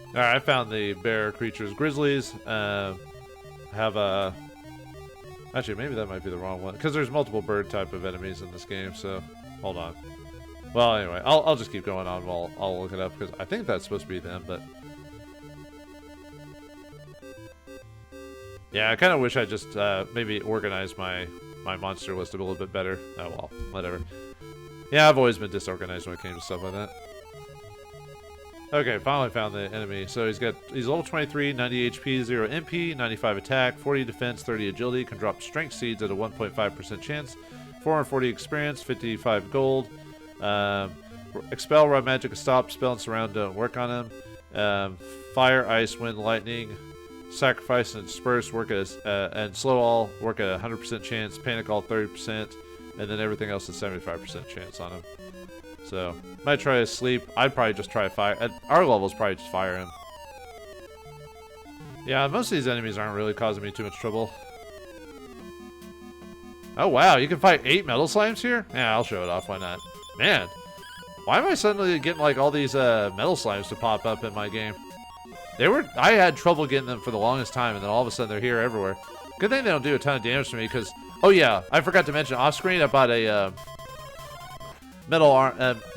Alright, I found the bear creatures. Grizzlies have a... Actually, maybe that might be the wrong one, because there's multiple bird type of enemies in this game, so hold on. Well, anyway, I'll just keep going on while I'll look it up, because I think that's supposed to be them, but... Yeah, I kind of wish I just maybe organized my monster list a little bit better. Oh, well, whatever. Yeah, I've always been disorganized when it came to stuff like that. Okay, finally found the enemy. So he's level 23, 90 HP, 0 MP, 95 attack, 40 defense, 30 agility, can drop strength seeds at a 1.5% chance, 440 experience, 55 gold. Expel, rod magic, stop, spell, and surround don't work on him. Fire, ice, wind, lightning, sacrifice, and disperse work and slow all work at a 100% chance, panic all 30%, and then everything else is 75% chance on him. So, might try to sleep. I'd probably just try fire. At our levels, probably just fire him. Yeah, most of these enemies aren't really causing me too much trouble. Oh, wow. You can fight 8 metal slimes here? Yeah, I'll show it off. Why not? Man, why am I suddenly getting, like, all these metal slimes to pop up in my game? I had trouble getting them for the longest time, and then all of a sudden they're here everywhere. Good thing they don't do a ton of damage to me, because... Oh, yeah. I forgot to mention, off-screen, I bought a...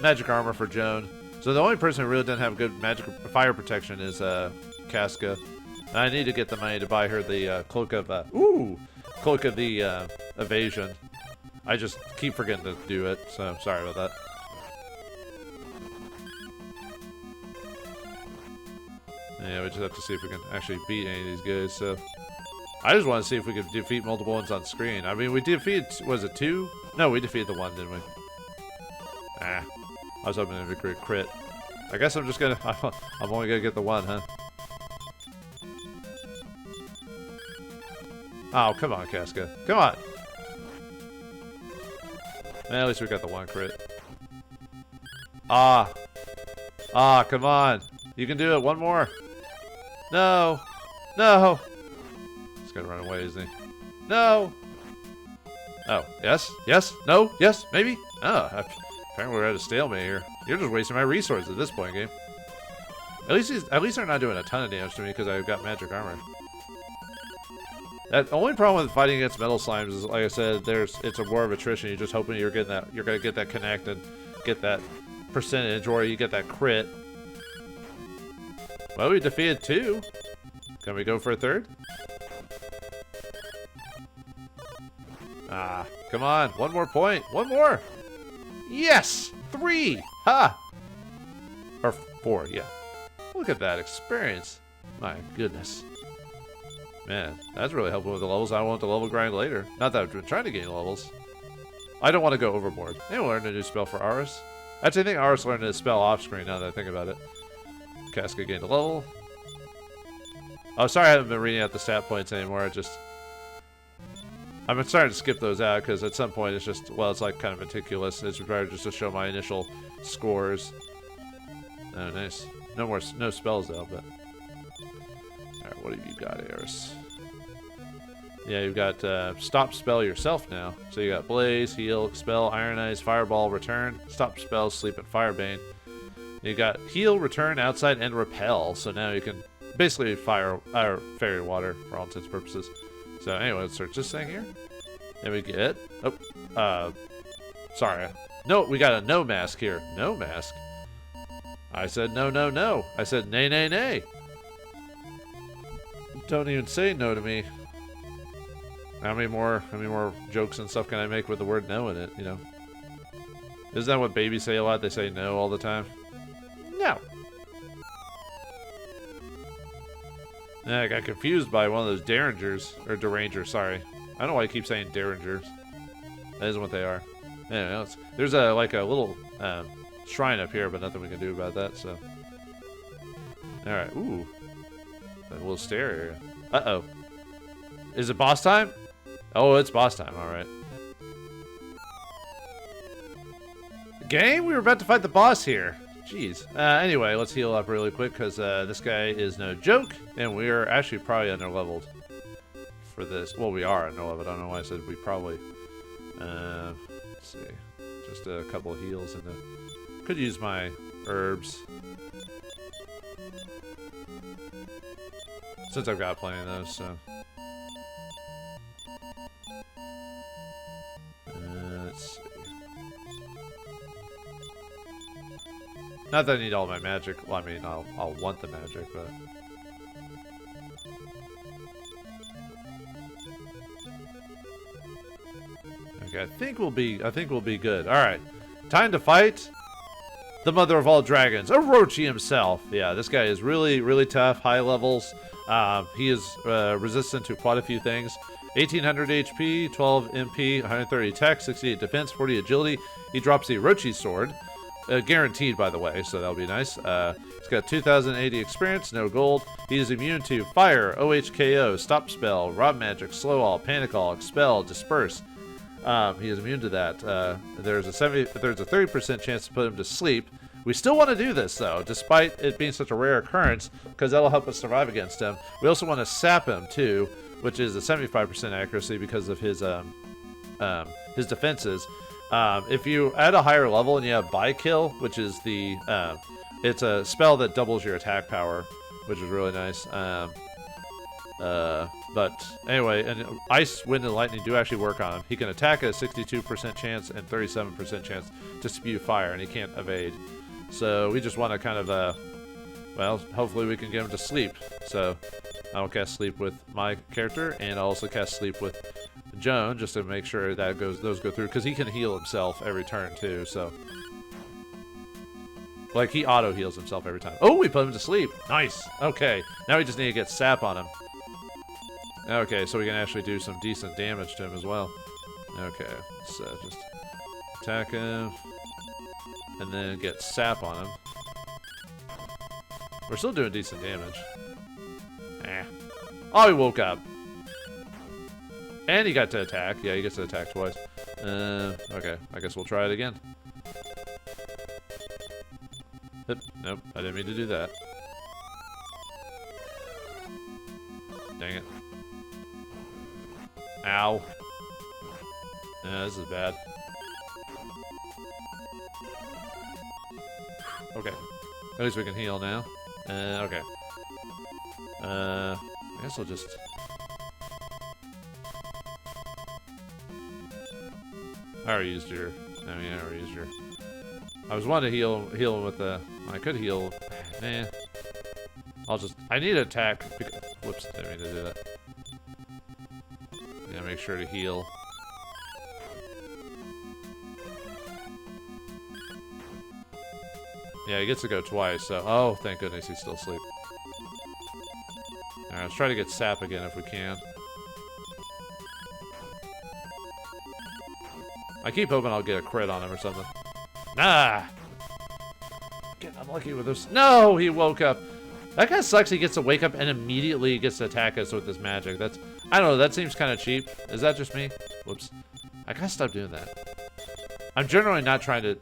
magic armor for Joan. So the only person who really doesn't have good magic fire protection is Casca. And I need to get the money to buy her the cloak of the evasion. I just keep forgetting to do it, so sorry about that. Yeah, we just have to see if we can actually beat any of these guys. So I just want to see if we can defeat multiple ones on screen. I mean, we defeated, was it 2? No, we defeated the one, didn't we? Ah, I was hoping it would be a crit. I guess I'm just gonna... I'm only gonna get the one, huh? Oh, come on, Casca. Come on! At least we got the one crit. Ah! Ah, come on! You can do it! One more! No! No! He's gonna run away, isn't he? No! Oh, yes? Yes? No? Yes? Maybe? Oh, apparently we're at a stalemate here. You're just wasting my resources at this point, game. At least they're not doing a ton of damage to me because I've got magic armor. The only problem with fighting against metal slimes is, like I said, it's a war of attrition. You're just hoping you're gonna get that connect and get that percentage, or you get that crit. Well, we defeated 2. Can we go for a 3rd? Ah, come on, one more point, one more. Yes! 3! Ha! Or 4, yeah. Look at that experience. My goodness. Man, that's really helpful with the levels. I want the level grind later. Not that I've been trying to gain levels. I don't want to go overboard. Maybe we'll learn a new spell for Aris. Actually, I think Aris learned a spell off screen now that I think about it. Casca gained a level. Oh, sorry I haven't been reading out the stat points anymore. I've been starting to skip those out because at some point it's just, well, it's like kind of meticulous. It's better just to show my initial scores. Oh, nice. No spells though, but... Alright, what have you got, Aris? Yeah, you've got stop spell yourself now. So you got blaze, heal, expel, ironize, fireball, return, stop spell, sleep, and firebane. You got heal, return, outside, and repel. So now you can basically fairy water for all intents and purposes. So anyway, let's search this thing here. And we get... Oh, sorry. No, we got a no mask here. No mask? I said no, no, no. I said nay, nay, nay. Don't even say no to me. How many more jokes and stuff can I make with the word no in it, you know? Isn't that what babies say a lot? They say no all the time? No. Yeah, I got confused by one of those Derringers, or Derangers, sorry. I don't know why I keep saying Derringers. That isn't what they are. Anyway, there's like a little shrine up here, but nothing we can do about that, so. Alright, ooh. A little stair area. Uh-oh. Is it boss time? Oh, it's boss time, alright. Game? We were about to fight the boss here. Jeez. Anyway, let's heal up really quick, because this guy is no joke, and we are actually probably under-leveled for this. Well, we are under-leveled. I don't know why I said we probably. Let's see. Just a couple of heals, and could use my herbs. Since I've got plenty of those, so. Let's see. Not that I need all my magic. Well, I mean, I'll want the magic, but. Okay, I think we'll be good. All right, time to fight the mother of all dragons, Orochi himself. Yeah, this guy is really, really tough. High levels. He is resistant to quite a few things. 1800 HP, 12 MP, 130 attack, 68 defense, 40 agility. He drops the Orochi sword. Guaranteed, by the way, so that'll be nice. He's got 2080 experience, no gold. He is immune to fire, OHKO, stop spell, rob magic, slow all, panic all, expel, disperse. He is immune to that. There's a 30% chance to put him to sleep. We still want to do this, though, despite it being such a rare occurrence, because that'll help us survive against him. We also want to sap him, too, which is a 75% accuracy because of his defenses. If you add a higher level and you have by kill, which is it's a spell that doubles your attack power, which is really nice. But anyway, and ice, wind, and lightning do actually work on him. He can attack at a 62% chance and 37% chance to spew fire, and he can't evade. So we just want to kind of, well, hopefully we can get him to sleep. So I'll cast sleep with my character, and I'll also cast sleep with Joan, just to make sure that those go through, because he can heal himself every turn too. So, like, he auto heals himself every time. Oh, we put him to sleep. Nice. Okay, now we just need to get sap on him. Okay, so we can actually do some decent damage to him as well. Okay, so just attack him, and then get sap on him. We're still doing decent damage. Oh, he woke up. And he got to attack. Yeah, he gets to attack twice. Okay, I guess we'll try it again. Nope, I didn't mean to do that. Dang it. Ow. This is bad. Okay. At least we can heal now. Okay. I guess I'll just... I already used your... I mean, I already used your... I was wanting to heal him with the... I could heal... Nah. I'll just... I need to attack... Whoops, didn't mean to do that. Yeah, make sure to heal. Yeah, he gets to go twice, so... Oh, thank goodness he's still asleep. Alright, let's try to get sap again if we can. I keep hoping I'll get a crit on him or something. Nah! Getting unlucky with this. No! He woke up. That guy sucks. He gets to wake up and immediately gets to attack us with his magic. That's... I don't know. That seems kind of cheap. Is that just me? Whoops. I gotta stop doing that. I'm generally not trying to...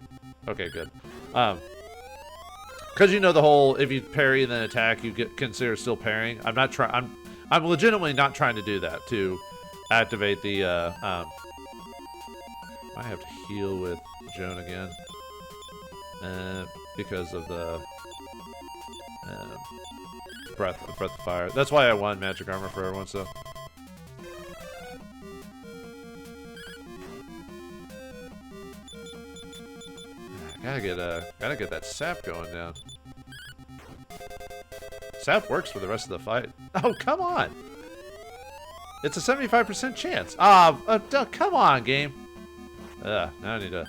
Okay, good. Because you know the whole, if you parry and then attack, you get consider still parrying. I'm not trying... I'm legitimately not trying to do that to activate the... I have to heal with Joan again. Because of the breath of fire. That's why I won magic armor for everyone, so. Gotta get that sap going down. Sap works for the rest of the fight. Oh, come on! It's a 75% chance. Come on, game. Now I need to...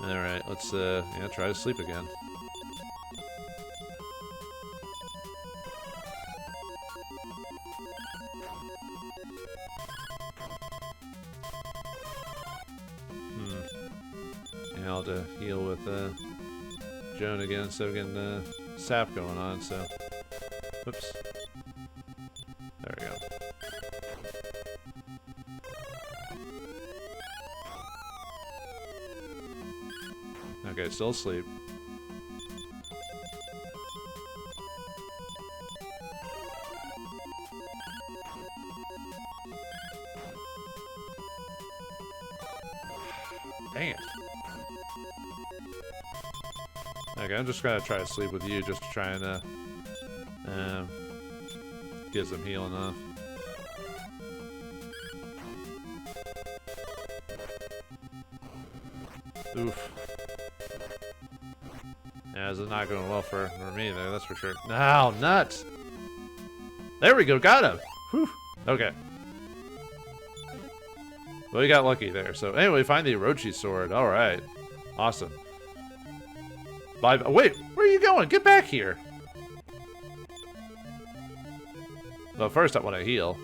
Alright, let's, try to sleep again. Yeah, I'll have to heal with, Joan again instead of getting, sap going on, so... Whoops. There we go. Okay, still asleep. Dang it. Okay, I'm just gonna try to sleep with you just to try and, get some healing off. Oof. Yeah, this is not going well for me there, that's for sure. No, nuts! There we go, got him! Whew. Okay. Well, we got lucky there. So, anyway, find the Orochi sword. Alright. Awesome. Bye. Wait, where are you going? Get back here! Well, first I want to heal.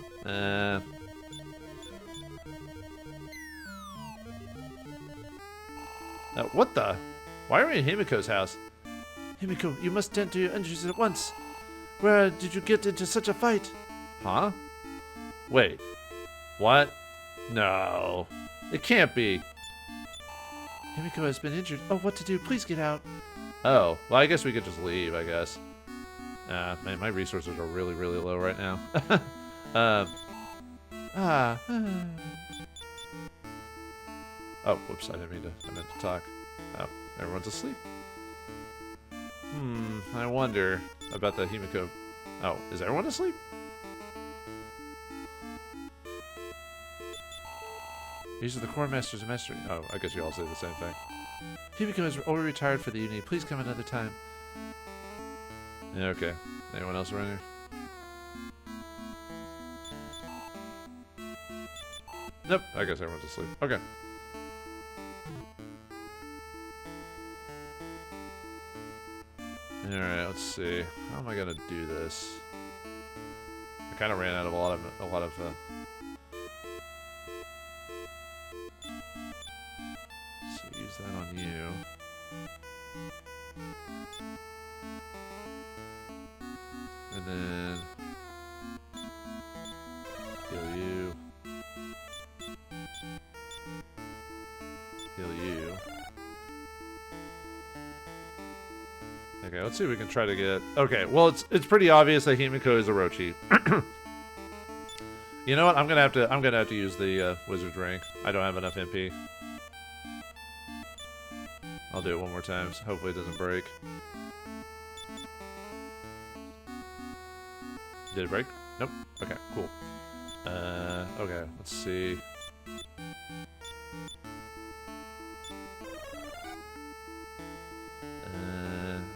What the? Why are we in Himiko's house? Himiko, you must tend to your injuries at once. Where did you get into such a fight? Huh? Wait. What? No. It can't be. Himiko has been injured. Oh, what to do? Please get out. Oh. Well, I guess we could just leave, I guess. Man, my resources are really, really low right now. Oh, whoops, I meant to talk. Oh, everyone's asleep. I wonder about the Himiko. Oh, is everyone asleep? These are the core masters of mastery. Oh, I guess you all say the same thing. Himiko is already retired for the evening. Please come another time. Yeah, okay. Anyone else around here? Nope, I guess everyone's asleep. Okay. Alright, let's see. How am I gonna do this? I kind of ran out of a lot of so use that on you. And then heal you. Heal you. Okay, let's see if we can try to get... Okay, well, it's pretty obvious that Himiko is Orochi. You know what? I'm gonna have to use the wizard's ring. I don't have enough MP. I'll do it one more time. So hopefully it doesn't break. Did it break? Nope. Okay, cool. Okay, let's see.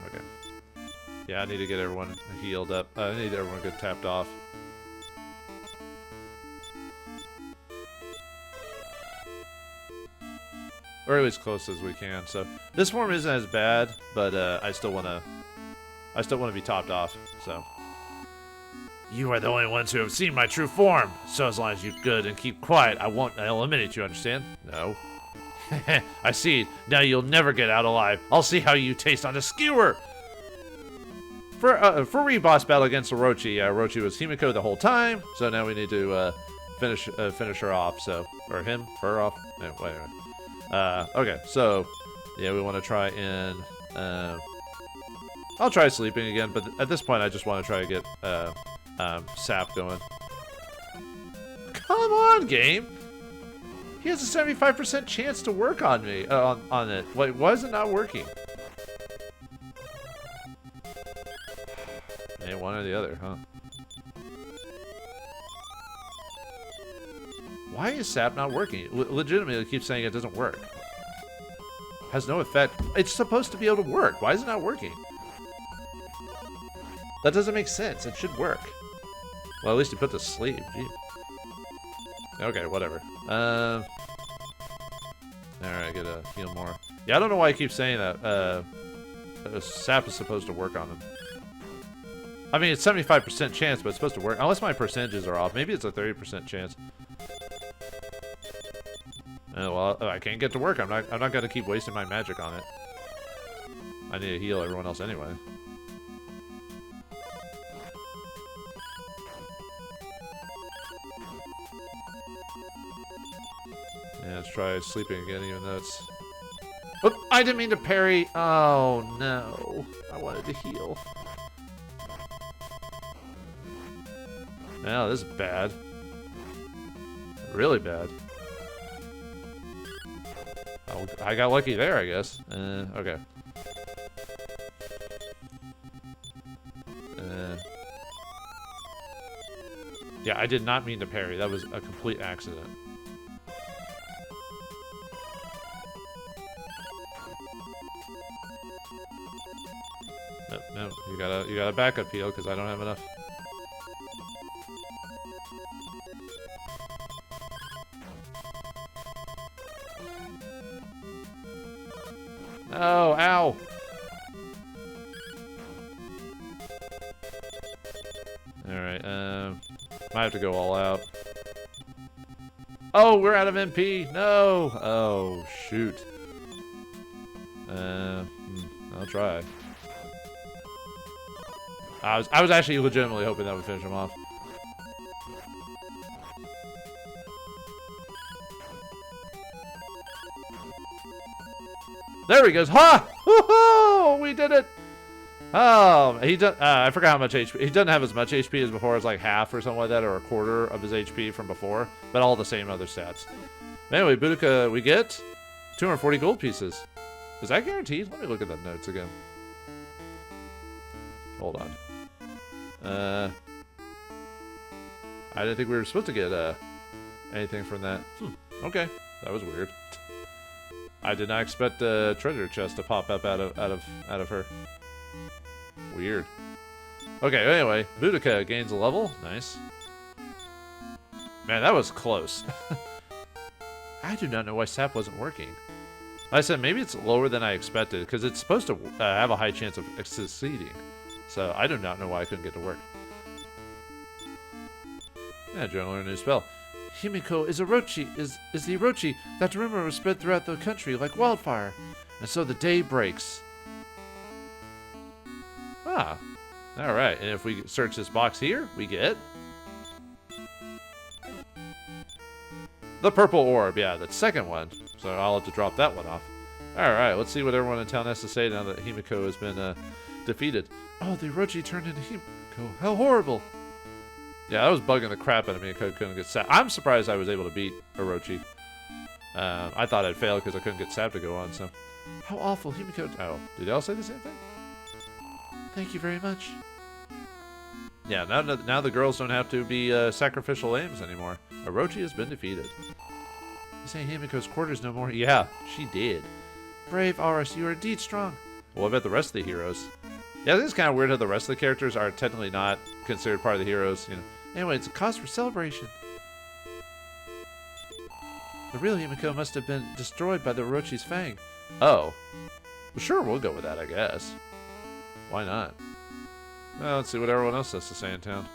Okay. Yeah, I need to get everyone healed up. I need everyone to get tapped off. Or at least close as we can. So this form isn't as bad, but I still wanna be topped off. So you are the only ones who have seen my true form. So as long as you're good and keep quiet, I won't eliminate you. Understand? No. I see. Now you'll never get out alive. I'll see how you taste on a skewer. For re-boss battle against Orochi, Orochi was Himiko the whole time. So now we need to finish her off. So or him, her off. Wait a minute. Okay, so yeah, we want to try and I'll try sleeping again, but at this point I just want to try to get sap going. Come on, game! He has a 75% chance to work on me on it. Wait, why is it not working? Hey, one or the other, huh? Why is sap not working? Legitimately, it keeps saying it doesn't work. Has no effect. It's supposed to be able to work. Why is it not working? That doesn't make sense. It should work. Well, at least you put the sleeve. Gee. Okay, whatever. Alright, gotta heal more. Yeah, I don't know why I keep saying that. Sap is supposed to work on them. I mean, it's 75% chance, but it's supposed to work. Unless my percentages are off. Maybe it's a 30% chance. Well, I can't get to work. I'm not gonna keep wasting my magic on it. I need to heal everyone else anyway. Yeah, let's try sleeping again, even though it's... Oh, I didn't mean to parry. Oh, no. I wanted to heal. Now, this is bad. Really bad. Oh, I got lucky there, I guess. Okay. Yeah, I did not mean to parry. That was a complete accident. No, you gotta backup heal because I don't have enough. Oh, ow! Alright, might have to go all out. Oh, we're out of MP! No! Oh, shoot. I'll try. I was actually legitimately hoping that would finish him off. There he goes. Ha! Woohoo! We did it! Oh, I forgot how much HP. He doesn't have as much HP as before. It's like half or something like that, or a quarter of his HP from before. But all the same other stats. Anyway, Boudica, we get 240 gold pieces. Is that guaranteed? Let me look at the notes again. Hold on. I didn't think we were supposed to get anything from that. Okay, that was weird. I did not expect the treasure chest to pop up out of her. Weird. Okay, anyway, Boudica gains a level. Nice. Man, that was close. I do not know why sap wasn't working. Like I said, maybe it's lower than I expected because it's supposed to have a high chance of succeeding. So I do not know why I couldn't get to work. Yeah, Joe learned a new spell. Himiko is the Orochi that rumor was spread throughout the country like wildfire, and so the day breaks. Ah, all right. And if we search this box here, we get the purple orb. Yeah, the second one. So I'll have to drop that one off. All right, let's see what everyone in town has to say now that Himiko has been defeated. Oh, the Orochi turned into Himiko. How horrible! Yeah, that was bugging the crap out of me. I couldn't get sap. I'm surprised I was able to beat Orochi. I thought I'd fail because I couldn't get sap to go on. So, how awful, Himiko. Oh, did they all say the same thing? Thank you very much. Yeah, now the girls don't have to be sacrificial lambs anymore. Orochi has been defeated. You say Himiko's quarters no more? Yeah, she did. Brave Aris, you are indeed strong. Well, what about the rest of the heroes? Yeah, I think it's kind of weird how the rest of the characters are technically not considered part of the heroes, you know. Anyway, it's a cause for celebration. The real Himiko must have been destroyed by the Orochi's fang. Oh. Well, sure, we'll go with that, I guess. Why not? Well, let's see what everyone else has to say in town.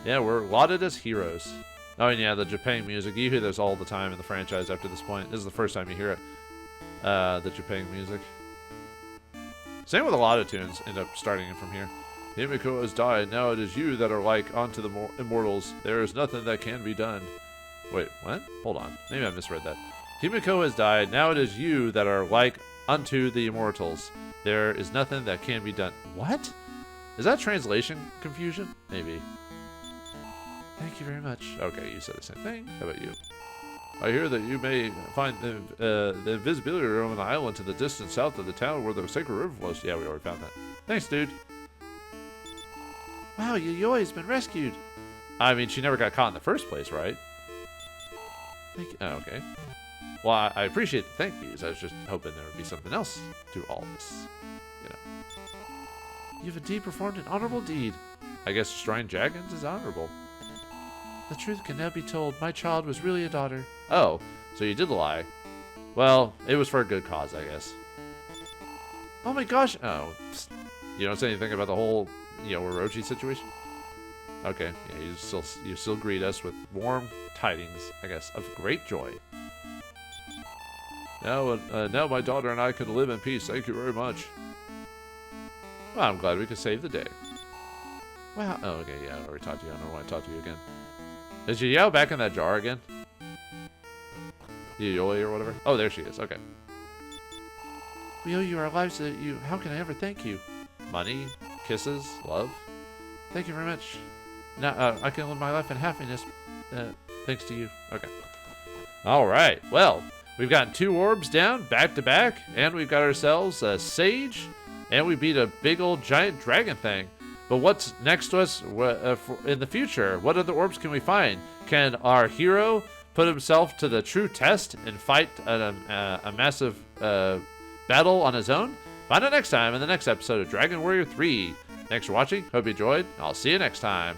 Yeah, we're lauded as heroes. Oh, and yeah, the Jipang music. You hear this all the time in the franchise after this point. This is the first time you hear it. The Jipang music. Same with a lot of tunes end up starting from here. Himiko has died. Now it is you that are like unto the immortals. There is nothing that can be done. Wait, what? Hold on. Maybe I misread that. Himiko has died. Now it is you that are like unto the immortals. There is nothing that can be done. What? Is that translation confusion? Maybe. Thank you very much. Okay, you said the same thing. How about you? I hear that you may find the invisibility room on an island to the distance south of the town where the sacred river flows. Yeah, we already found that. Thanks, dude. Wow, Yayoi has been rescued. I mean, she never got caught in the first place, right? Thank you. Oh, okay. Well, I appreciate the thank yous. I was just hoping there would be something else to all this. You know. You've indeed performed an honorable deed. I guess destroying dragons is honorable. The truth can now be told. My child was really a daughter. Oh, so you did lie. Well, it was for a good cause, I guess. Oh my gosh. Oh, you don't say anything about the whole, Orochi situation? Okay, yeah, you still greet us with warm tidings, I guess, of great joy. Now my daughter and I can live in peace. Thank you very much. Well, I'm glad we could save the day. Wow. Oh, okay, yeah, I already talked to you. I don't want to talk to you again. Is Yao back in that jar again? Yoli or whatever? Oh, there she is. Okay. We owe you our lives. How can I ever thank you? Money, kisses, love. Thank you very much. Now I can live my life in happiness, thanks to you. Okay. All right. Well, we've gotten 2 orbs down back to back, and we've got ourselves a sage, and we beat a big old giant dragon thing. But what's next to us in the future? What other orbs can we find? Can our hero put himself to the true test and fight a massive battle on his own? Find out next time in the next episode of Dragon Warrior 3. Thanks for watching. Hope you enjoyed. I'll see you next time.